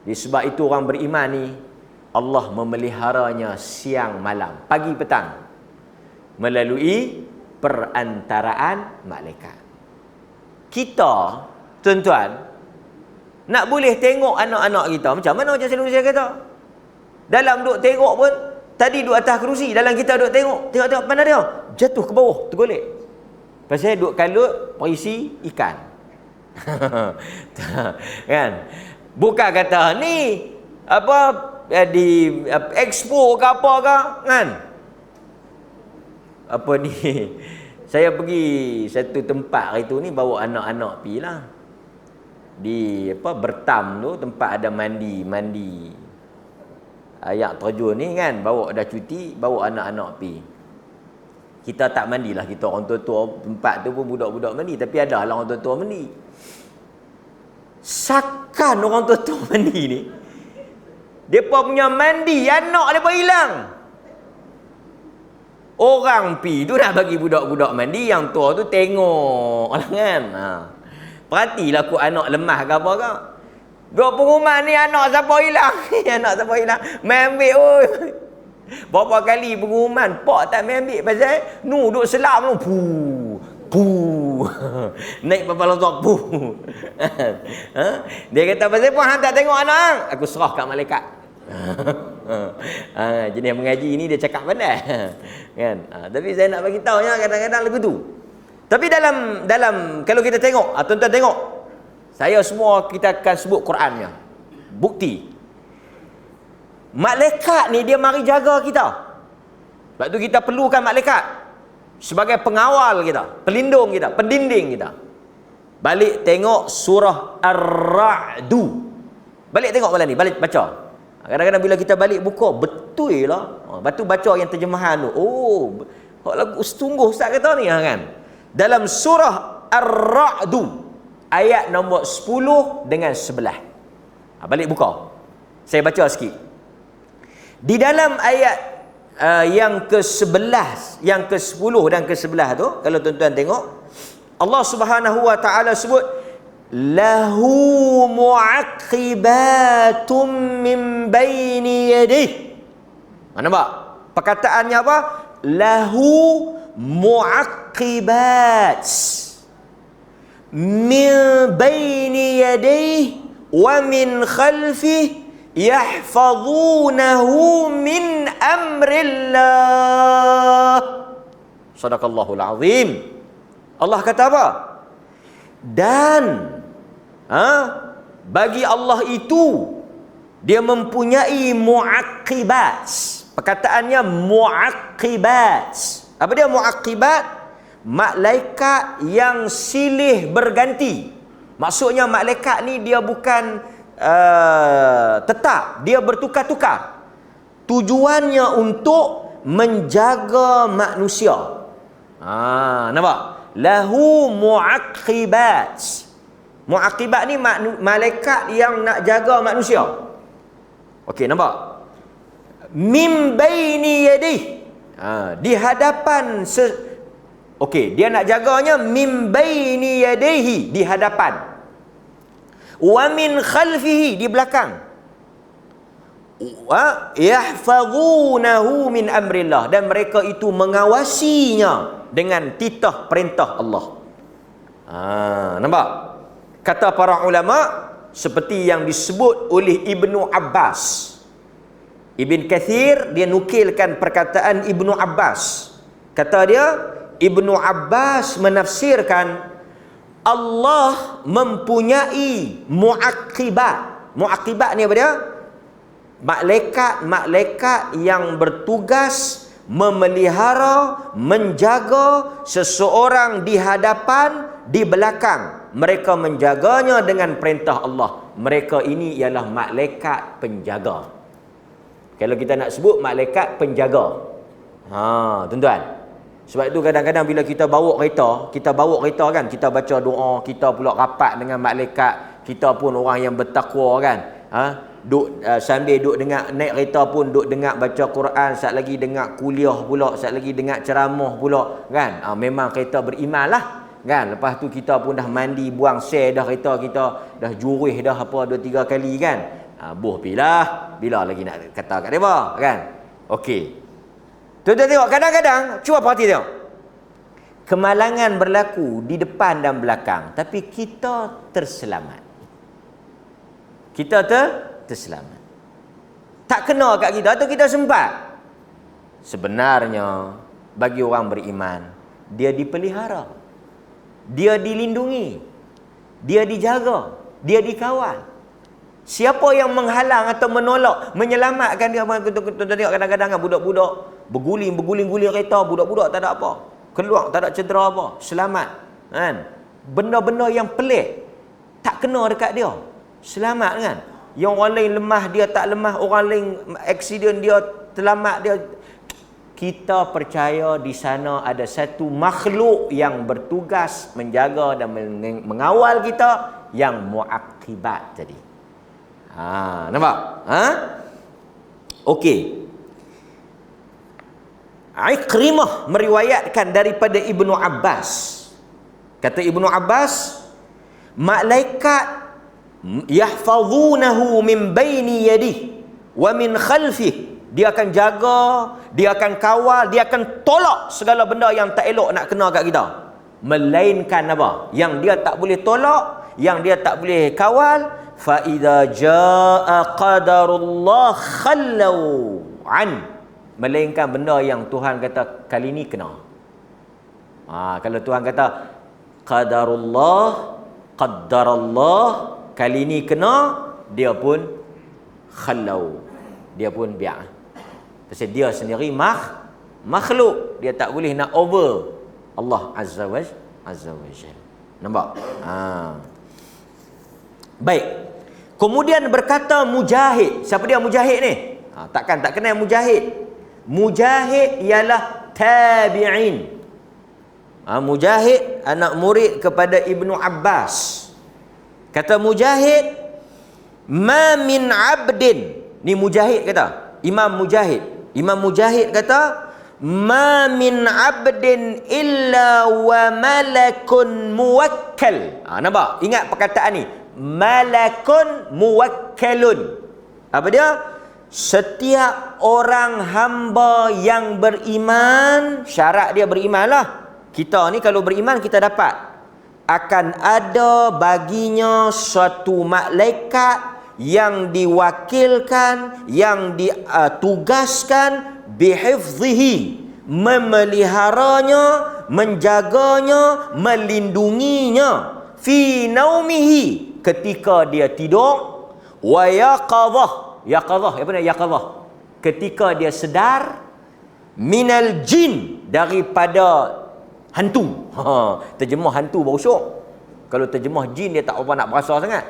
Sebab itu orang beriman ni, Allah memeliharanya siang malam, pagi petang. melalui perantaraan malaikat. Kita, tuan-tuan, nak boleh tengok anak-anak kita macam mana macam selalu saya kata. Dalam duk tengok pun, tadi duk atas kerusi, dalam kita duk tengok mana dia? Jatuh ke bawah, tergolek. Pasal duk kalut berisi ikan. Kan? Bukan kata ni apa di expo ke apa ke, kan? Apa ni? Saya pergi satu tempat hari tu ni, bawa anak-anak pergi lah. Di apa Bertam tu, tempat ada mandi ayak terjun ni kan, bawa dah cuti, bawa anak-anak pergi. Kita tak mandilah, kita orang tua-tua, tempat tu pun budak-budak mandi, tapi ada lah orang tua-tua mandi. Sakan orang tua-tua mandi ni, depa punya mandi, anak depa hilang. Orang pi tu nak bagi budak-budak mandi, yang tua tu tengok lah kan. Perhatilah aku anak lemah ke apa ke. Dua pengumuman ni, anak siapa hilang? Anak siapa hilang? Main ambil oi. Berapa kali pengumuman, pak tak main ambil pasal duk selam tu. Puh. Naik kepala tu. Puh. Dia kata pasal apa hang tak tengok anak? Aku serah kat malaikat. Jenis mengaji ni dia cakap pandai. Kan? Tapi saya nak bagi tahu nya kadang-kadang lagu tu. Tapi dalam kalau kita tengok, tuan-tuan tengok. Saya semua kita akan sebut Qurannya. Bukti. Malaikat ni dia mari jaga kita. Sebab tu kita perlukan malaikat sebagai pengawal kita, pelindung kita, pendinding kita. Balik tengok surah Ar-Ra'du. Balik tengok malam ni, balik baca. Kadang-kadang bila kita balik buka, betul lah. Batu baca yang terjemahan tu. Oh, lagu sungguh Ustaz kata ni kan. Dalam surah Ar-Ra'du ayat nombor 10 dengan 11. Balik buka. Saya baca sikit. Di dalam ayat yang ke-11, yang ke-10 dan ke-11 tu, kalau tuan-tuan tengok, Allah Subhanahu wa taala sebut lahu mu'aqibatum min baini yadihi. Nampak? Perkataannya apa? Lahu mu'aqibat min baini yadayhi wa min khalfihi yahfazunahu min amrillah. Sadaqallahul azim. Allah kata apa? Dan bagi Allah itu dia mempunyai mu'aqibat. Perkataannya mu'aqibat. Apa dia mu'aqibat? Malaikat yang silih berganti. Maksudnya malaikat ni dia bukan tetap, dia bertukar-tukar. Tujuannya untuk menjaga manusia. Nampak? Lahu mu'aqibat. Mu'aqibat ni malaikat yang nak jaga manusia. Okey, nampak? Min baini yadihi. Di hadapan okey, dia nak jaganya min baini yadihi, di hadapan. Wa min khalfihi, di belakang. Wa yahfazunahu min amrillah, dan mereka itu mengawasinya dengan titah perintah Allah. Nampak? Kata para ulama seperti yang disebut oleh Ibnu Abbas. Ibn Kathir dia nukilkan perkataan Ibnu Abbas. Kata dia, Ibnu Abbas menafsirkan Allah mempunyai mu'aqibat. Mu'aqibat ni apa dia? Malaikat-malaikat yang bertugas memelihara, menjaga seseorang di hadapan, di belakang. Mereka menjaganya dengan perintah Allah. Mereka ini ialah malaikat penjaga. Kalau kita nak sebut malaikat penjaga. Tuan-tuan. Sebab itu kadang-kadang bila kita bawa kereta kan, kita baca doa, kita pula rapat dengan malaikat, kita pun orang yang bertakwa kan. Sambil duk dengar, naik kereta pun duk dengar baca Quran, sat lagi dengar kuliah pula, sat lagi dengar ceramah pula kan. Memang kereta beriman lah kan. Lepas tu kita pun dah mandi, buang sel dah kereta kita, dah juris dah apa 2-3 kali kan. Bila lagi nak kata kat depa kan. Okey. Tuan-tuan tengok, kadang-kadang, cuba perhati tengok. Kemalangan berlaku di depan dan belakang, tapi kita terselamat. Kita terselamat. Tak kena kat kita atau kita sempat. Sebenarnya bagi orang beriman, dia dipelihara, dia dilindungi, dia dijaga, dia dikawal. Siapa yang menghalang atau menolak, menyelamatkan dia? Tengok kadang-kadang budak-budak berguling kereta, budak-budak tak ada apa, keluar tak ada cedera apa, selamat kan. Benda-benda yang pelik tak kena dekat dia, selamat kan. Yang orang lain lemah, dia tak lemah. Orang lain aksiden, dia selamat. Dia, kita percaya di sana ada satu makhluk yang bertugas menjaga dan mengawal kita, yang muaqibat tadi. Nampak? Okey. Ikrimah meriwayatkan daripada Ibnu Abbas. Kata Ibnu Abbas, malaikat yahfazunahu min baini yadihi wa min khalfihi. Dia akan jaga, dia akan kawal, dia akan tolak segala benda yang tak elok nak kena kat kita. Melainkan apa? Yang dia tak boleh tolak, yang dia tak boleh kawal, fa idza jaa qadarullah khallau an. Melainkan benda yang Tuhan kata kali ni kena. Kalau Tuhan kata qadarullah, qaddarallah, kali ni kena, dia pun khallau, dia pun biar. Pasal dia sendiri makhluk, dia tak boleh nak over Allah Azza wa Jalla. Nampak? Baik. Kemudian berkata Mujahid. Siapa dia Mujahid ni? Tak kenal Mujahid. Mujahid ialah tabi'in. Mujahid anak murid kepada Ibnu Abbas. Kata Mujahid, ma min abdin. Ni Mujahid kata, Imam Mujahid kata, ma min abdin illa wa malakun muwakkal. Nampak? Ingat perkataan ni, malakun muwakkalun. Apa dia? Setiap orang hamba yang beriman, syarat dia beriman lah. Kita ni kalau beriman, kita dapat akan ada baginya suatu malaikat yang diwakilkan, yang ditugaskan bihifzihi, memeliharanya, menjaganya, melindunginya, fi naumihi, ketika dia tidur, wa yaqadhah, apa nak yaqadhah? Ketika dia sedar, minal jin, daripada hantu. Terjemah hantu baru syok. Kalau terjemah jin dia tak apa nak berasa sangat.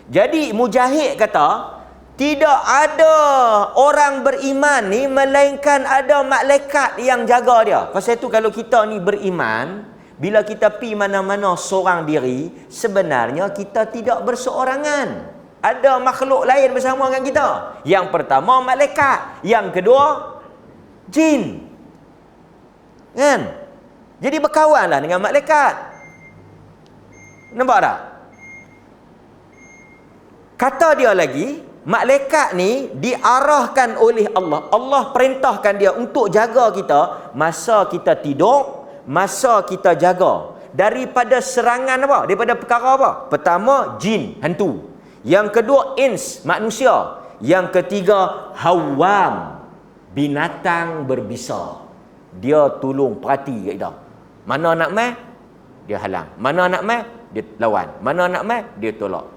Jadi Mujahid kata, tidak ada orang beriman ni melainkan ada malaikat yang jaga dia. Pasal itu kalau kita ni beriman, bila kita pi mana-mana seorang diri, sebenarnya kita tidak berseorangan. Ada makhluk lain bersama dengan kita. Yang pertama malaikat, yang kedua jin. Kan? Jadi berkawanlah dengan malaikat. Nampak tak? Kata dia lagi, malaikat ni diarahkan oleh Allah. Allah perintahkan dia untuk jaga kita masa kita tidur, masa kita jaga. Daripada serangan apa? Daripada perkara apa? Pertama, jin, hantu. Yang kedua, ins, manusia. Yang ketiga, hawam, binatang berbisa. Dia tolong perhati kat kita. Mana nak mai, dia halang. Mana nak mai, dia lawan. Mana nak mai, dia tolak.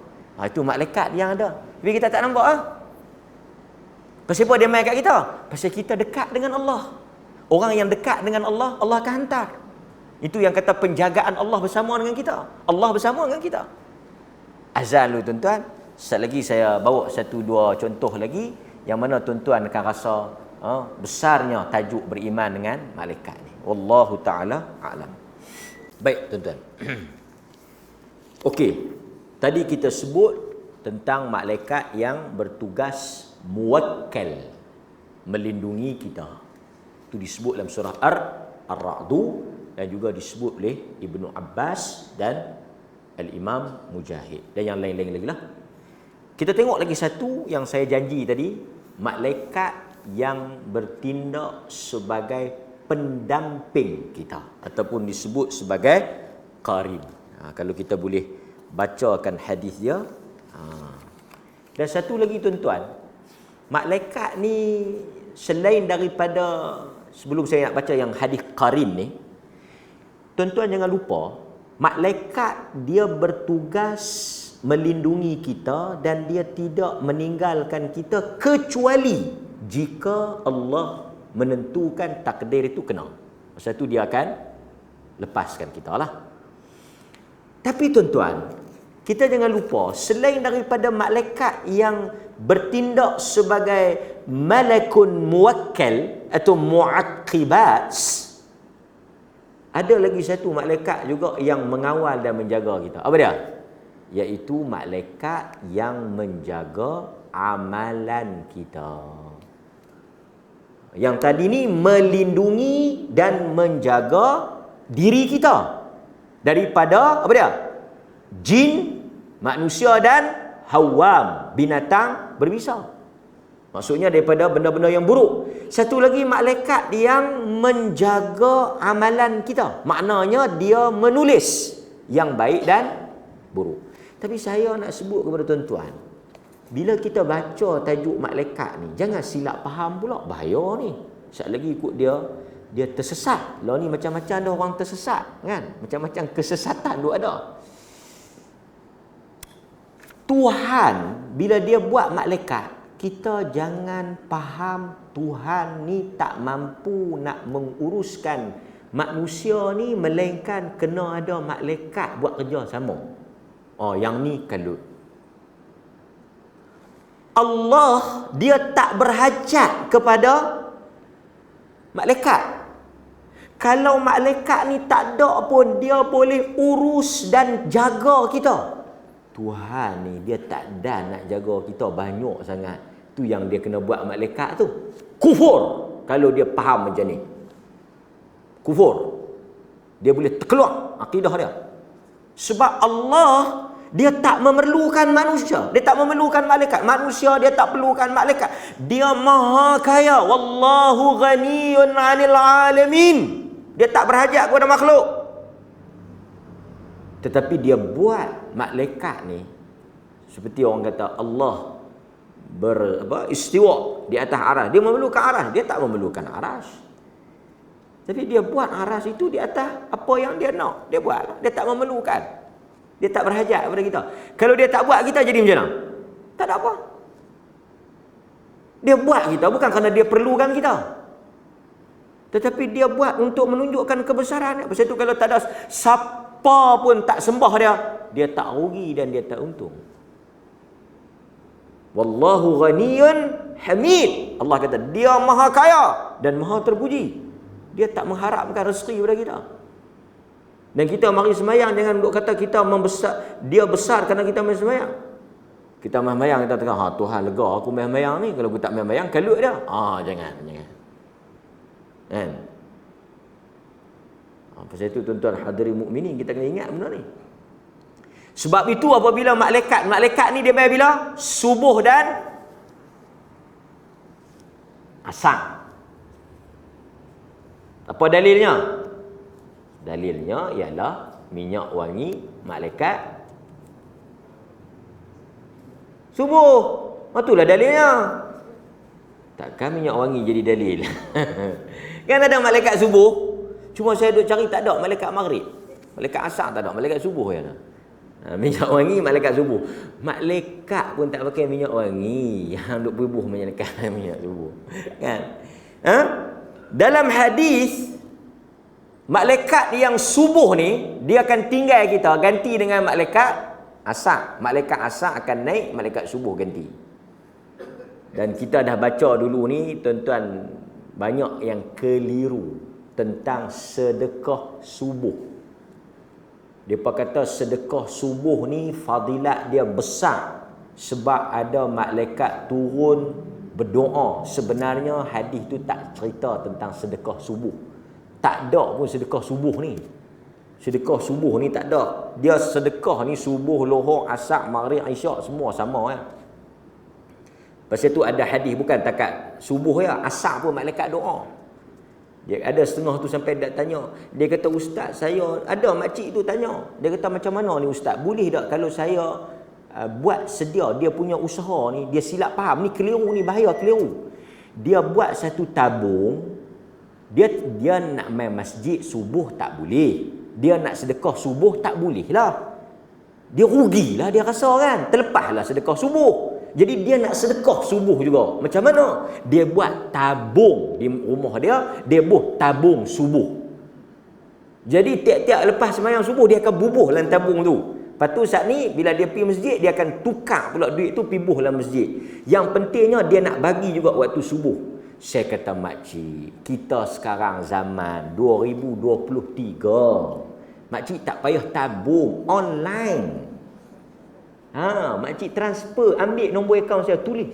Itu malaikat yang ada. Tapi kita tak nampak. Pasal apa dia mai kat kita? Pasal kita dekat dengan Allah. Orang yang dekat dengan Allah, Allah akan hantar. Itu yang kata penjagaan Allah bersama dengan kita. Allah bersama dengan kita. Azan dulu tuan-tuan. Sekejap lagi saya bawa satu dua contoh lagi yang mana tuan-tuan akan rasa besarnya tajuk beriman dengan malaikat ni. Wallahu ta'ala a'lam. Baik tuan-tuan. Okey. Tadi kita sebut tentang malaikat yang bertugas muwakkal, melindungi kita. Itu disebut dalam surah Ar-Ra'du dan juga disebut oleh Ibnu Abbas dan Al-Imam Mujahid dan yang lain-lain lagi lah. Kita tengok lagi satu yang saya janji tadi, malaikat yang bertindak sebagai pendamping kita ataupun disebut sebagai qarin. Kalau kita boleh bacakan hadis dia. Dan satu lagi tuan-tuan, malaikat ni selain daripada, sebelum saya nak baca yang hadis qarin ni, tuan-tuan jangan lupa, malaikat dia bertugas melindungi kita dan dia tidak meninggalkan kita kecuali jika Allah menentukan takdir itu kena. Masa tu dia akan lepaskan kita lah. Tapi tuan-tuan, kita jangan lupa, selain daripada malaikat yang bertindak sebagai malakun muwakkal atau muaqibat, ada lagi satu malaikat juga yang mengawal dan menjaga kita. Apa dia? Iaitu malaikat yang menjaga amalan kita. Yang tadi ni melindungi dan menjaga diri kita daripada apa dia? Jin, manusia dan hawam, binatang berbisa. Maksudnya daripada benda-benda yang buruk. Satu lagi malaikat yang menjaga amalan kita. Maknanya dia menulis yang baik dan buruk. Tapi saya nak sebut kepada tuan-tuan, bila kita baca tajuk malaikat ni, jangan silap faham pula. Bahaya ni. Sekali lagi ikut dia tersesat. Lah ni macam-macam ada orang tersesat, kan? Macam-macam kesesatan tu ada. Tuhan bila dia buat malaikat, kita jangan faham Tuhan ni tak mampu nak menguruskan manusia ni, melainkan kena ada malaikat buat kerja sama. Oh, yang ni kalut. Allah dia tak berhajat kepada malaikat. Kalau malaikat ni tak ada pun, dia boleh urus dan jaga kita. Tuhan ni dia tak ada nak jaga kita banyak sangat. Tu yang dia kena buat malaikat tu. Kufur kalau dia faham macam ni. Kufur. Dia boleh terkeluar akidah dia. Sebab Allah dia tak memerlukan manusia. Dia tak memerlukan malaikat. Manusia dia tak perlukan malaikat. Dia maha kaya. Wallahu ghaniyun 'anil 'alamin. Dia tak berhajat kepada makhluk. Tetapi dia buat malaikat ni seperti orang kata Allah istiwa di atas aras. Dia memerlukan aras, dia tak memerlukan aras. Tapi dia buat aras itu di atas apa yang dia nak. Dia buat, dia tak memerlukan. Dia tak berhajat kepada kita. Kalau dia tak buat, kita jadi macam mana? Tak ada apa. Dia buat kita bukan kerana dia perlukan kita, tetapi dia buat untuk menunjukkan kebesaran dia. Pasal itu kalau tak ada siapa pun tak sembah dia, dia tak rugi dan dia tak untung. Wallahu ghaniyun hamid. Allah kata dia maha kaya dan maha terpuji. Dia tak mengharapkan rezeki kepada kita. Dan kita mari semayang, jangan duk kata kita membesar, dia besar kerana kita mari semayang. Kita mari semayang, kita kata, Tuhan lega aku mari semayang ni. Kalau aku tak mari semayang, kalut dia. Jangan. Kan? Pasal itu tuan-tuan hadirin mukminin, kita kena ingat benda ni. Sebab itu apabila malaikat ni dia bayar bila? Subuh dan asar. Apa dalilnya? Dalilnya ialah minyak wangi malaikat subuh. Itulah dalilnya. Takkan minyak wangi jadi dalil. Kan ada malaikat subuh, cuma saya duk cari tak ada malaikat maghrib. Malaikat asar tak ada, malaikat subuh je ada. Minyak wangi malaikat subuh. Malaikat pun tak pakai minyak wangi, yang duk bubuh malaikat minyak subuh. Kan? Dalam hadis, malaikat yang subuh ni dia akan tinggal kita, ganti dengan malaikat asar. Malaikat asar akan naik, malaikat subuh ganti. Dan kita dah baca dulu ni tuan-tuan, banyak yang keliru tentang sedekah subuh. Depa kata sedekah subuh ni fadilat dia besar sebab ada malaikat turun berdoa. Sebenarnya hadis tu tak cerita tentang sedekah subuh. Tak ada pun sedekah subuh ni. Sedekah subuh ni tak ada. Dia sedekah ni subuh, lohor, asar, maghrib, isyak semua sama . Pasal tu ada hadis, bukan takat subuh ya, asar pun malaikat doa. Dia ada setengah tu sampai dia tanya, dia kata, ustaz saya ada makcik tu tanya, dia kata macam mana ni ustaz, boleh tak kalau saya buat sedia dia punya usaha ni, dia silap faham ni, keliru ni, bahaya keliru. Dia buat satu tabung, dia nak main masjid subuh tak boleh, dia nak sedekah subuh tak boleh lah, dia rugilah, dia rasa kan, terlepaslah sedekah subuh. Jadi dia nak sedekah subuh juga. Macam mana? Dia buat tabung di rumah dia, dia buat tabung subuh. Jadi tiap-tiap lepas sembahyang subuh dia akan bubuh dalam tabung tu. Lepas tu saat ni bila dia pergi masjid, dia akan tukar pula duit tu pergi bubuh dalam masjid. Yang pentingnya dia nak bagi juga waktu subuh. Saya kata, makcik, kita sekarang zaman 2023. Makcik tak payah tabung, online. Makcik transfer, ambil nombor akaun saya, tulis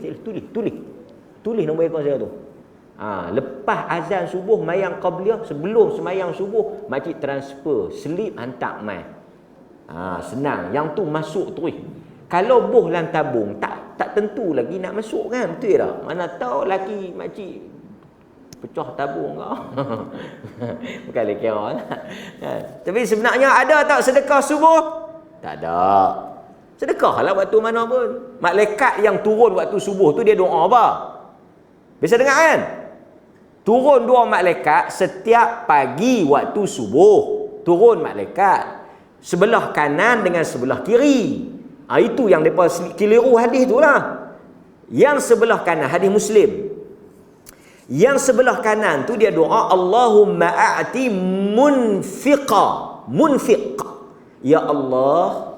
nombor akaun saya tu. Lepas azan subuh, mayang qabliyah, sebelum semayang subuh, makcik transfer, slip hantar mai. Senang, yang tu masuk terus. Kalau boh dalam tabung, tak tentu lagi nak masuk kan, betul tak? Mana tahu laki makcik pecah tabung kau. Bukan lagi kira. Tapi sebenarnya ada tak sedekah subuh? Tak ada. Sedekahlah waktu mana pun. Malaikat yang turun waktu subuh tu dia doa apa? Biasa dengar kan? Turun dua malaikat setiap pagi waktu subuh. Turun malaikat. Sebelah kanan dengan sebelah kiri. Itu yang mereka keliru hadis tu lah. Yang sebelah kanan, hadis Muslim. Yang sebelah kanan tu dia doa, Allahumma a'ti munfiq. Ya Allah,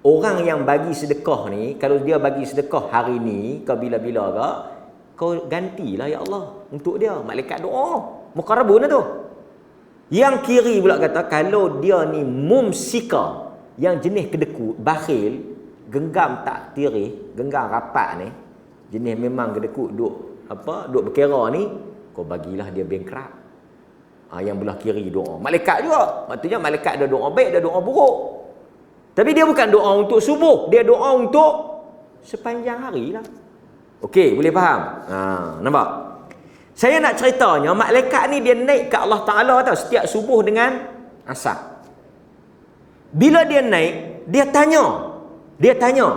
orang yang bagi sedekah ni, kalau dia bagi sedekah hari ni, kau bila-bila ke, kau gantilah ya Allah untuk dia. Malaikat doa. Muqarrabun tu. Yang kiri pula kata, kalau dia ni mumsika, yang jenis kedekut, bakhil, genggam tak tirih, genggam rapat ni, jenis memang kedekut duk berkira ni, kau bagilah dia bankrupt. Yang belah kiri doa. Malaikat juga. Maksudnya malaikat ada doa baik, ada doa buruk. Tapi dia bukan doa untuk subuh, dia doa untuk sepanjang hari lah. Okey, boleh faham? Nampak? Saya nak ceritanya, malaikat ni dia naik ke Allah Ta'ala tau, setiap subuh dengan asar. Bila dia naik, dia tanya,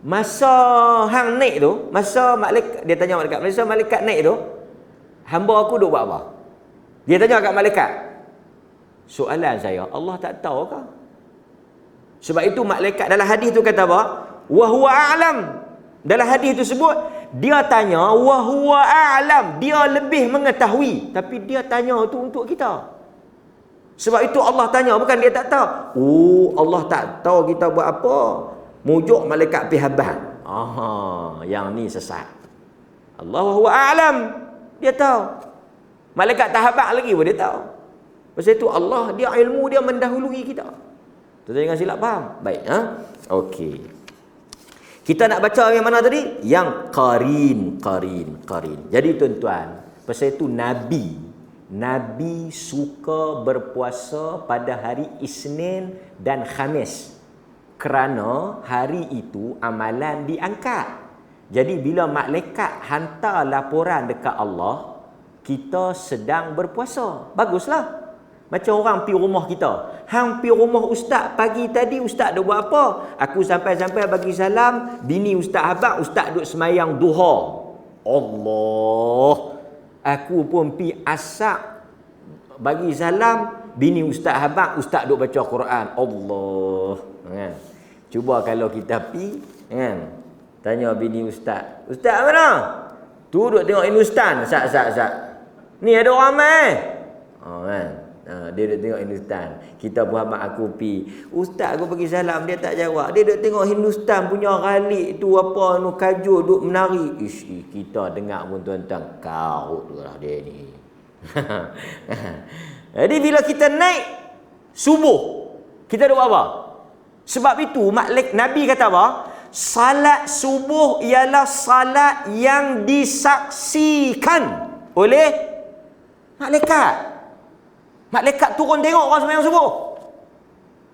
masa hang naik tu, masa malaikat naik tu, hamba aku duk buat apa? Dia tanya kat malaikat. Soalan saya, Allah tak tahu ke? Sebab itu malaikat dalam hadis tu kata apa? Wa huwa a'lam. Dalam hadis tu sebut, dia tanya wa huwa a'lam, dia lebih mengetahui, tapi dia tanya tu untuk kita. Sebab itu Allah tanya, bukan dia tak tahu. Allah tak tahu kita buat apa. Mujuk malaikat pi habaq. Yang ni sesat. Allah wa huwa a'lam. Dia tahu. Malaikat tak habaq lagi pun dia tahu. Pasal itu Allah, dia ilmu dia mendahului kita. Tuan-tuan jangan silap faham. Baik, okey. Kita nak baca yang mana tadi? Yang qarin. Jadi tuan-tuan, pasal itu Nabi suka berpuasa pada hari Isnin dan Khamis. Kerana hari itu amalan diangkat. Jadi bila malaikat hantar laporan dekat Allah, kita sedang berpuasa. Baguslah. Macam orang pergi rumah kita. Hang pergi rumah ustaz pagi tadi, ustaz dah buat apa? Aku sampai-sampai bagi salam, bini ustaz habaq, ustaz duduk semayang duha. Allah. Aku pun pergi asar bagi salam, bini ustaz habaq, ustaz duduk baca Quran. Allah. Kan? Cuba kalau kita pergi, kan? Tanya bini ustaz, ustaz mana? Tu duduk tengok Hindustan, sat. Ni ada orang mai. Kan? Dia duduk tengok Hindustan. Kita Muhammad aku pi, ustaz aku bagi salam, dia tak jawab. Dia duduk tengok Hindustan punya ralik tu apa nu kajul duduk menari. Kita dengar pun tuan-tuan, kau tu lah dia ni. Jadi bila kita naik subuh, kita duduk apa? Sebab itu Nabi kata apa? Salat subuh ialah salat yang disaksikan oleh malaikat. Malaikat turun tengok orang sembahyang subuh.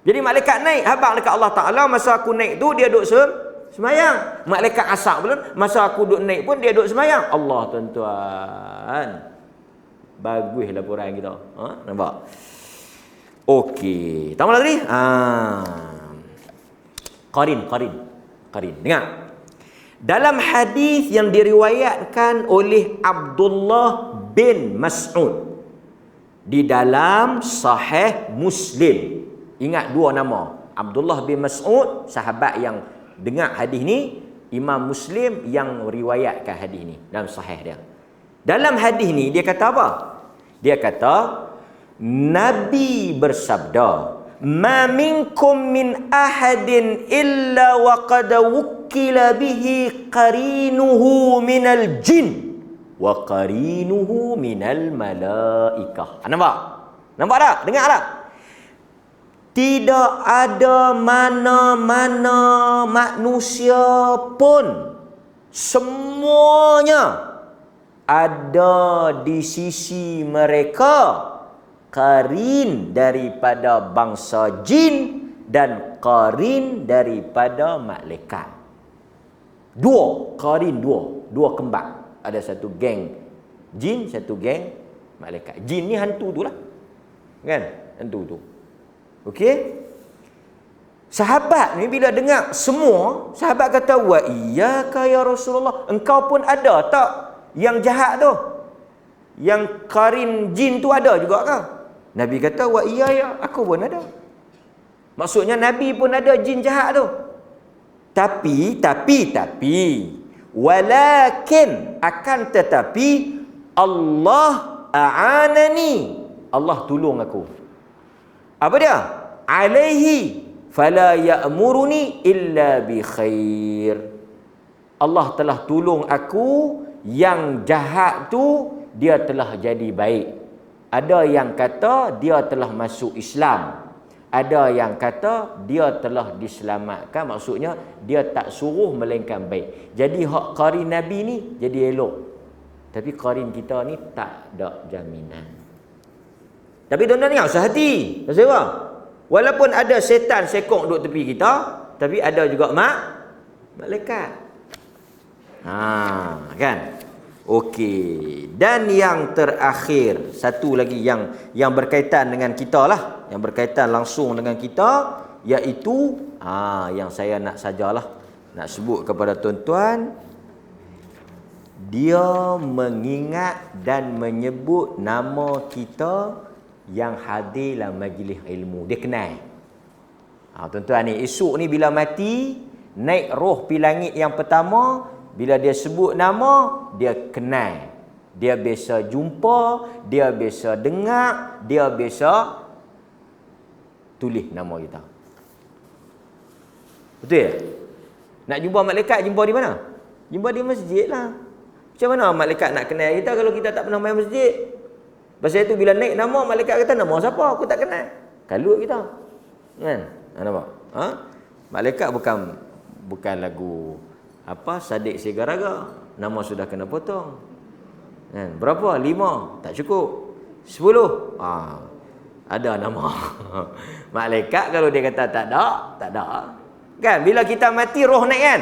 Jadi malaikat naik habaq dekat Allah Ta'ala. Masa aku naik tu, dia duduk Semayang. Malaikat asap pun masa aku duduk naik pun dia duduk semayang. Allah tuan-tuan. Bagus laporan kita. Nampak? Okey. Tambah lagi? Qarin. Dengar. Dalam hadis yang diriwayatkan oleh Abdullah bin Mas'ud di dalam Sahih Muslim. Ingat dua nama. Abdullah bin Mas'ud, sahabat yang dengar hadis ni, Imam Muslim yang riwayatkan hadis ni dalam sahih dia. Dalam hadis ni dia kata apa? Dia kata Nabi bersabda, "Ma minkum min ahadin illa wa qad wukkila bihi qarinuhu minal jin wa qarinuhu minal malaikah." Nampak? Nampak tak? Dengar tak? Tidak ada mana-mana manusia pun, semuanya ada di sisi mereka qarin daripada bangsa jin dan qarin daripada malaikat. Dua qarin, dua kembar. Ada satu geng jin, satu geng malaikat. Jin ni hantu tu lah, kan? Hantu tu. Okey? Sahabat ni bila dengar semua, sahabat kata, "Wa iyyaka ya Rasulullah, engkau pun ada tak yang jahat tu? Yang qarin jin tu ada juga ke?" Nabi kata, "Wa iyaya, aku pun ada." Maksudnya Nabi pun ada jin jahat tu. Tapi walakin, akan tetapi Allah a'anani, Allah tolong aku. Apa dia? Alaihi fala ya'muruni illa bi khair. Allah telah tolong aku, yang jahat tu dia telah jadi baik. Ada yang kata dia telah masuk Islam. Ada yang kata dia telah diselamatkan, maksudnya dia tak suruh melainkan baik. Jadi hak qarin Nabi ni jadi elok. Tapi qarin kita ni tak ada jaminan. Tapi tuan-tuan ni usah hati. Pasal apa? Walaupun ada setan sekok duduk tepi kita, tapi ada juga malaikat. Kan? Okey. Dan yang terakhir, satu lagi yang berkaitan dengan kita lah, yang berkaitan langsung dengan kita, iaitu yang saya nak sajalah nak sebut kepada tuan-tuan, dia mengingat dan menyebut nama kita yang hadir dalam majlis ilmu. Dia kenal. Tuan-tuan ni, esok ni bila mati, naik roh pi langit yang pertama, bila dia sebut nama, dia kenal. Dia biasa jumpa, dia biasa dengar, dia biasa tulis nama kita. Betul ya? Nak jumpa malaikat, jumpa di mana? Jumpa di masjid lah. Macam mana malaikat nak kenal kita kalau kita tak pernah main masjid? Pasal itu bila naik nama, malaikat kata, "Nama siapa? Aku tak kenal." Kalut kita. Kan? Nampak? Malaikat bukan lagu Sadik Segaraga. Nama sudah kena potong. Kan? Berapa? 5. Tak cukup. 10. Ada nama. Malaikat kalau dia kata tak ada. Kan? Bila kita mati, roh naik kan?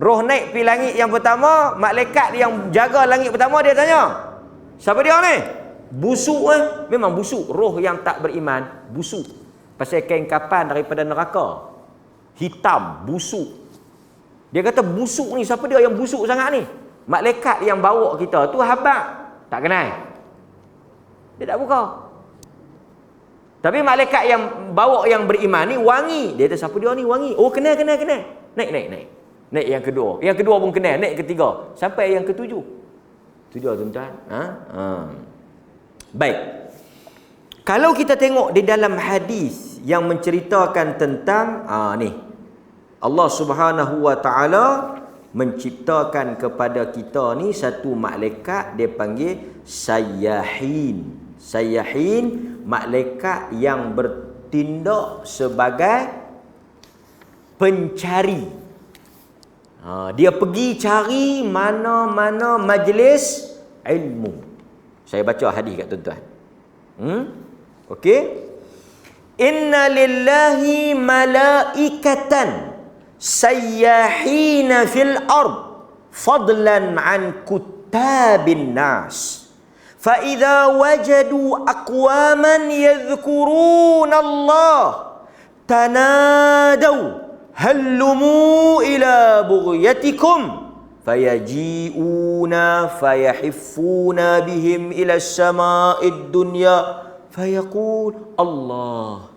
Roh naik pergi langit yang pertama, malaikat yang jaga langit pertama dia tanya, "Siapa dia ni?" Busuk memang busuk. Roh yang tak beriman busuk. Pasal kain kapan daripada neraka. Hitam, busuk. Dia kata, "Busuk ni, siapa dia yang busuk sangat ni?" Malaikat yang bawa kita tu habaq. Tak kenal. Dia tak buka. Tapi malaikat yang bawa yang beriman ni wangi. Dia kata, "Siapa dia ni wangi?" Oh, kenal. Naik. Naik yang kedua. Yang kedua pun kenal. Naik ketiga. Sampai yang ketujuh. Tujuh tuan-tuan. Baik. Kalau kita tengok di dalam hadis yang menceritakan tentang ni, Allah Subhanahu wa taala menciptakan kepada kita ni satu malaikat, dia panggil sayyahin. Sayyahin, malaikat yang bertindak sebagai pencari. Dia pergi cari mana-mana majlis ilmu. Saya baca hadis kat tuan-tuan. Okey. Inna lillahi malaikatan. sayyahina fil ard fadlan an kuttabin nas fa idza wajadu aqwaman yadhkuruna Allah tanadaw hallumu ila bughyatikum fayaji'una fayahiffuna bihim ila as-sama'id dunya fayaqul Allah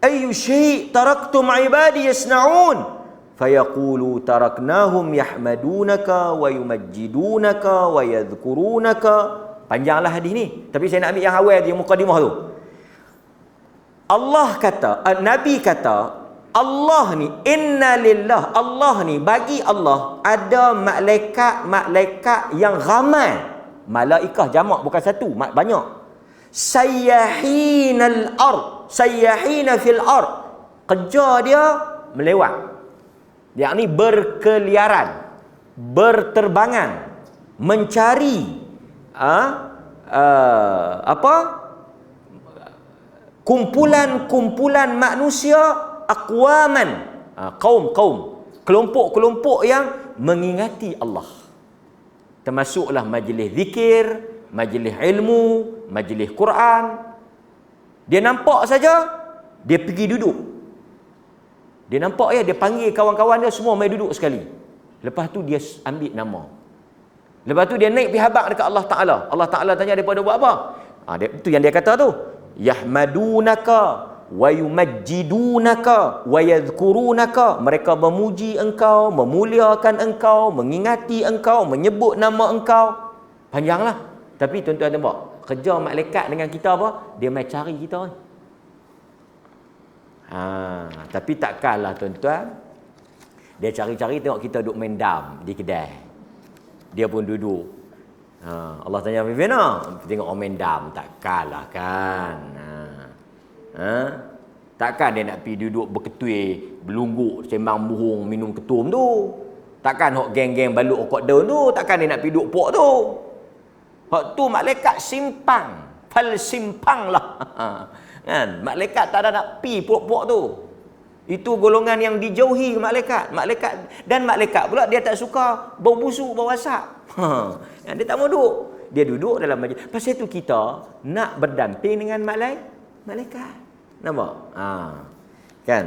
ayyu syai' taraktum ibadi yasna'un fayaqulu taraknahum yahmadunaka wa yumajjidunaka wa yadhkurunaka. Panjanglah hadis ni, tapi saya nak ambil yang awal yang mukadimah tu. Allah kata, Nabi kata, Allah ni, inna lillah, Allah ni, bagi Allah ada malaikat yang ramai. Malaikah jamak, bukan satu, banyak. Sayyahinal ard, sayyahina fil ard. Kerja dia melewat. Yang ni berkeliaran, berterbangan, mencari kumpulan-kumpulan manusia, aqwaman, kaum-kaum, kelompok-kelompok yang mengingati Allah. Termasuklah majlis zikir, majlis ilmu, majlis Quran. Dia nampak saja, dia pergi duduk. Dia nampak dia panggil kawan-kawan dia semua mai duduk sekali. Lepas tu dia ambil nama. Lepas tu dia naik pergi habaq dekat Allah Ta'ala. Allah Ta'ala tanya daripada buat apa? Itu yang dia kata tu. Yahmadunaka wa yumajjidunaka wa yadhkurunaka. Mereka memuji engkau, memuliakan engkau, mengingati engkau, menyebut nama engkau. Panjanglah. Tapi tuan-tuan nampak, kerja malaikat dengan kita apa? Dia mai cari kita. Tapi takkanlah tuan-tuan, dia cari-cari tengok kita duduk main dam di kedai. Dia pun duduk. Allah tanya Fifina, tengok orang main dam. Takkanlah kan. Takkan dia nak pergi duduk berketui, berlungguk, sembang buhung, minum ketum tu. Takkan hok geng-geng baluk okok daun tu. Takkan dia nak pergi duduk pok tu. Hok tu malaikat simpang. Fal simpang lah. Kan? Malaikat tak ada nak pi pok-pok tu. Itu golongan yang dijauhi malaikat. Dan malaikat pula dia tak suka bau busuk, bau asap. Dia tak mau duduk. Dia duduk dalam majlis. Pasal itu kita nak berdamping dengan malaikat. Nampak? Kan?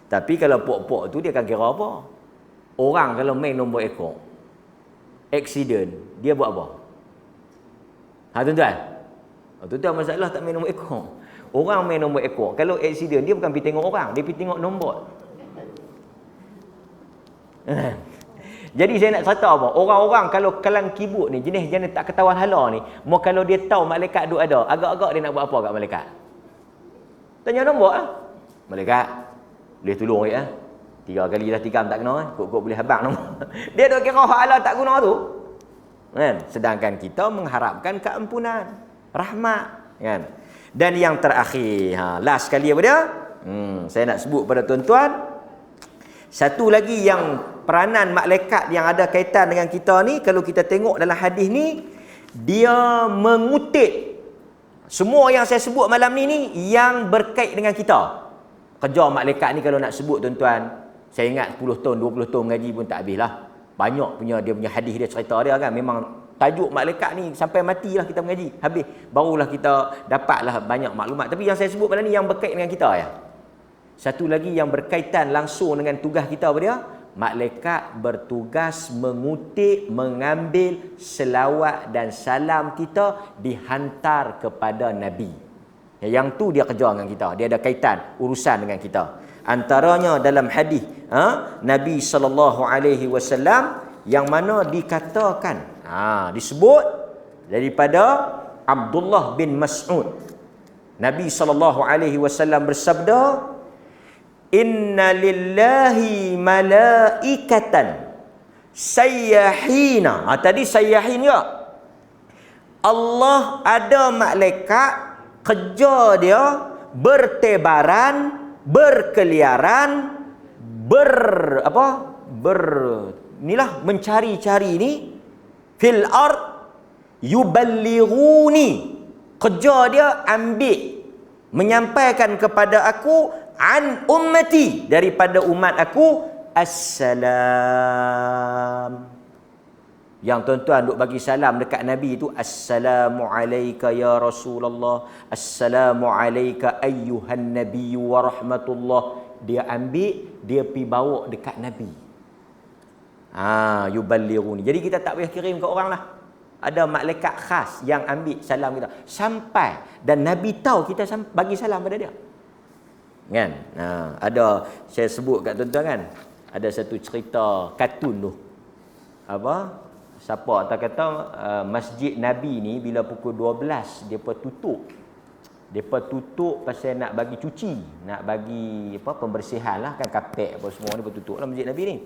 Tapi kalau pok-pok tu dia akan kira apa? Orang kalau main nombor ekor, accident, dia buat apa? Tuan-tuan? Tuan-tuan masalah tak main nombor ekor. Orang main nombor ekor, kalau accident dia bukan pergi tengok orang, dia pergi tengok nombor. Jadi saya nak cerita apa? Orang-orang kalau kalang kibut ni, jenis-jenis tak ketahuan hala ni, mau kalau dia tahu malaikat duk ada, agak-agak dia nak buat apa kat malaikat? Tanya nombor lah. Malaikat, boleh tolong ya? 3 kali dah tikam tak kena, kok boleh habaq nombor. Dia duk kira hala tak guna tu. Kan? Sedangkan kita mengharapkan keampunan, rahmat, kan? Dan yang terakhir, last sekali apa dia? Saya nak sebut pada tuan-tuan, satu lagi yang peranan malaikat yang ada kaitan dengan kita ni, kalau kita tengok dalam hadis ni, dia mengutip semua yang saya sebut malam ni yang berkait dengan kita. Kerja malaikat ni kalau nak sebut tuan-tuan, saya ingat 10 tahun, 20 tahun mengaji pun tak habislah. Banyak punya dia punya hadis, dia cerita dia kan, memang tajuk malaikat ni sampai matilah kita mengaji. Habis barulah kita dapatlah banyak maklumat. Tapi yang saya sebut malam ni yang berkait dengan kita ya. Satu lagi yang berkaitan langsung dengan tugas kita apa dia? Malaikat bertugas mengutip, mengambil selawat dan salam kita dihantar kepada Nabi. Yang tu dia kerja dengan kita. Dia ada kaitan urusan dengan kita. Antaranya dalam hadis Nabi SAW yang mana dikatakan, disebut daripada Abdullah bin Mas'ud. Nabi SAW bersabda, inna lillahi malaikatan sayyahina. Tadi sayyahin ya. Allah ada malaikat, kerja dia bertebaran, berkeliaran, inilah mencari-cari ni fil ard yuballighuni. Kerja dia ambil, menyampaikan kepada aku an ummati, daripada umat aku, assalam. Yang tuan-tuan duk bagi salam dekat Nabi itu, assalamu alayka ya Rasulullah, assalamu alayka ayyuhan nabiyyu wa rahmatullah. Dia ambil, dia pi bawa dekat Nabi. Yuballighuni. Jadi kita tak payah kirim ke orang lah. Ada malaikat khas yang ambil salam kita sampai, dan Nabi tahu kita bagi salam pada dia. Kan? Ada, saya sebut kat tuan-tuan kan, ada satu cerita kartun tu. Apa? Siapa tak kata masjid Nabi ni bila pukul 12 depa tutup. Depa tutup pasal nak bagi cuci, nak bagi apa pembersihan lah kan, kapek apa semua depa tutup lah masjid Nabi ni.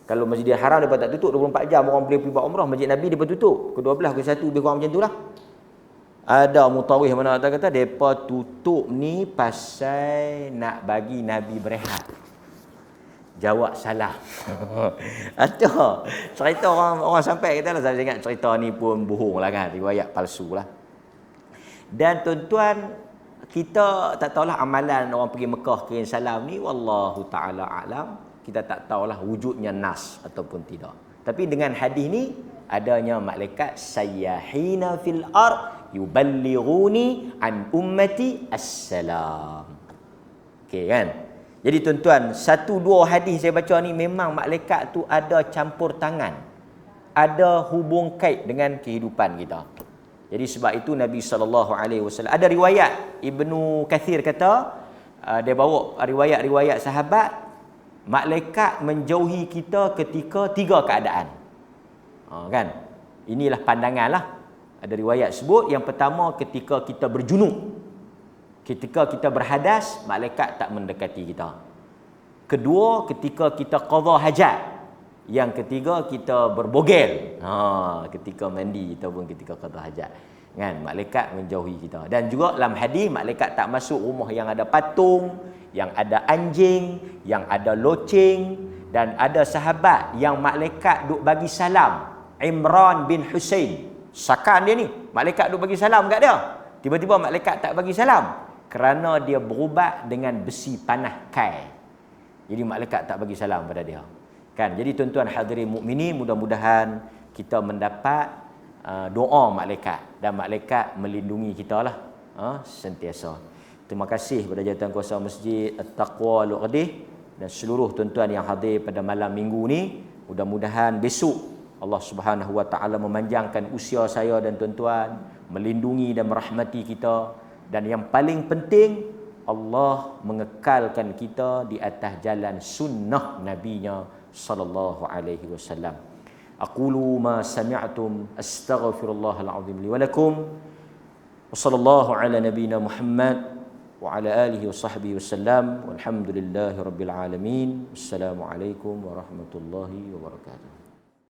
Kalau Masjidil Haram depa tak tutup 24 jam, orang boleh pergi buat umrah. Masjid Nabi depa tutup ke 12 ke 1 lebih kurang macam tulah. Ada mutawih mana tak kata depa tutup ni pasal nak bagi Nabi berehat. Jawab salam. Ada cerita orang sampai kita lah, saya ingat cerita ni pun bohong lah kan, riwayat palsu lah. Dan tuan-tuan, kita tak tahulah amalan orang pergi Mekah kirim salam ni, wallahu taala alam, kita tak tahulah wujudnya nas ataupun tidak. Tapi dengan hadis ni adanya malaikat sayyahina fil ard yuballighuni an ummati assalam. Okey kan? Jadi tuan-tuan, 1-2 hadis saya baca ni memang malaikat tu ada campur tangan, ada hubung kait dengan kehidupan kita. Jadi sebab itu Nabi SAW, ada riwayat Ibnu Kathir kata, dia bawa riwayat-riwayat sahabat, malaikat menjauhi kita ketika 3 keadaan. Kan? Inilah pandangan lah. Ada riwayat sebut, yang pertama ketika kita berjunub. Ketika kita berhadas, malaikat tak mendekati kita. Kedua, ketika kita qadha hajat. Yang ketiga, kita berbogel. Ketika mandi ataupun ketika qadha hajat. Kan? Malaikat menjauhi kita. Dan juga dalam hadis, malaikat tak masuk rumah yang ada patung, yang ada anjing, yang ada loceng. Dan ada sahabat yang malaikat duk bagi salam. Imran bin Husain. Sakan dia ni. Malaikat duk bagi salam kat dia. Tiba-tiba malaikat tak bagi salam. Kerana dia berubat dengan besi panah kai. Jadi malaikat tak bagi salam pada dia. Kan? Jadi tuan-tuan hadirin mukminin, mudah-mudahan kita mendapat doa malaikat, dan malaikat melindungi kita lah sentiasa. Terima kasih kepada Jawatankuasa Masjid At-Taqwa Al-Qadih dan seluruh tuan-tuan yang hadir pada malam minggu ni. Mudah-mudahan besok Allah Subhanahu Wa Taala memanjangkan usia saya dan tuan-tuan, melindungi dan merahmati kita. Dan yang paling penting, Allah mengekalkan kita di atas jalan sunnah Nabi-Nya sallallahu alaihi wasallam. Aqulu ma sami'tum, astaghfirullahal azim li wa lakum. Wa sallallahu ala nabiyyina Muhammad wa ala alihi wa sahbihi wasallam. Walhamdulillahi rabbil alamin. Wassalamu alaikum warahmatullahi wabarakatuh.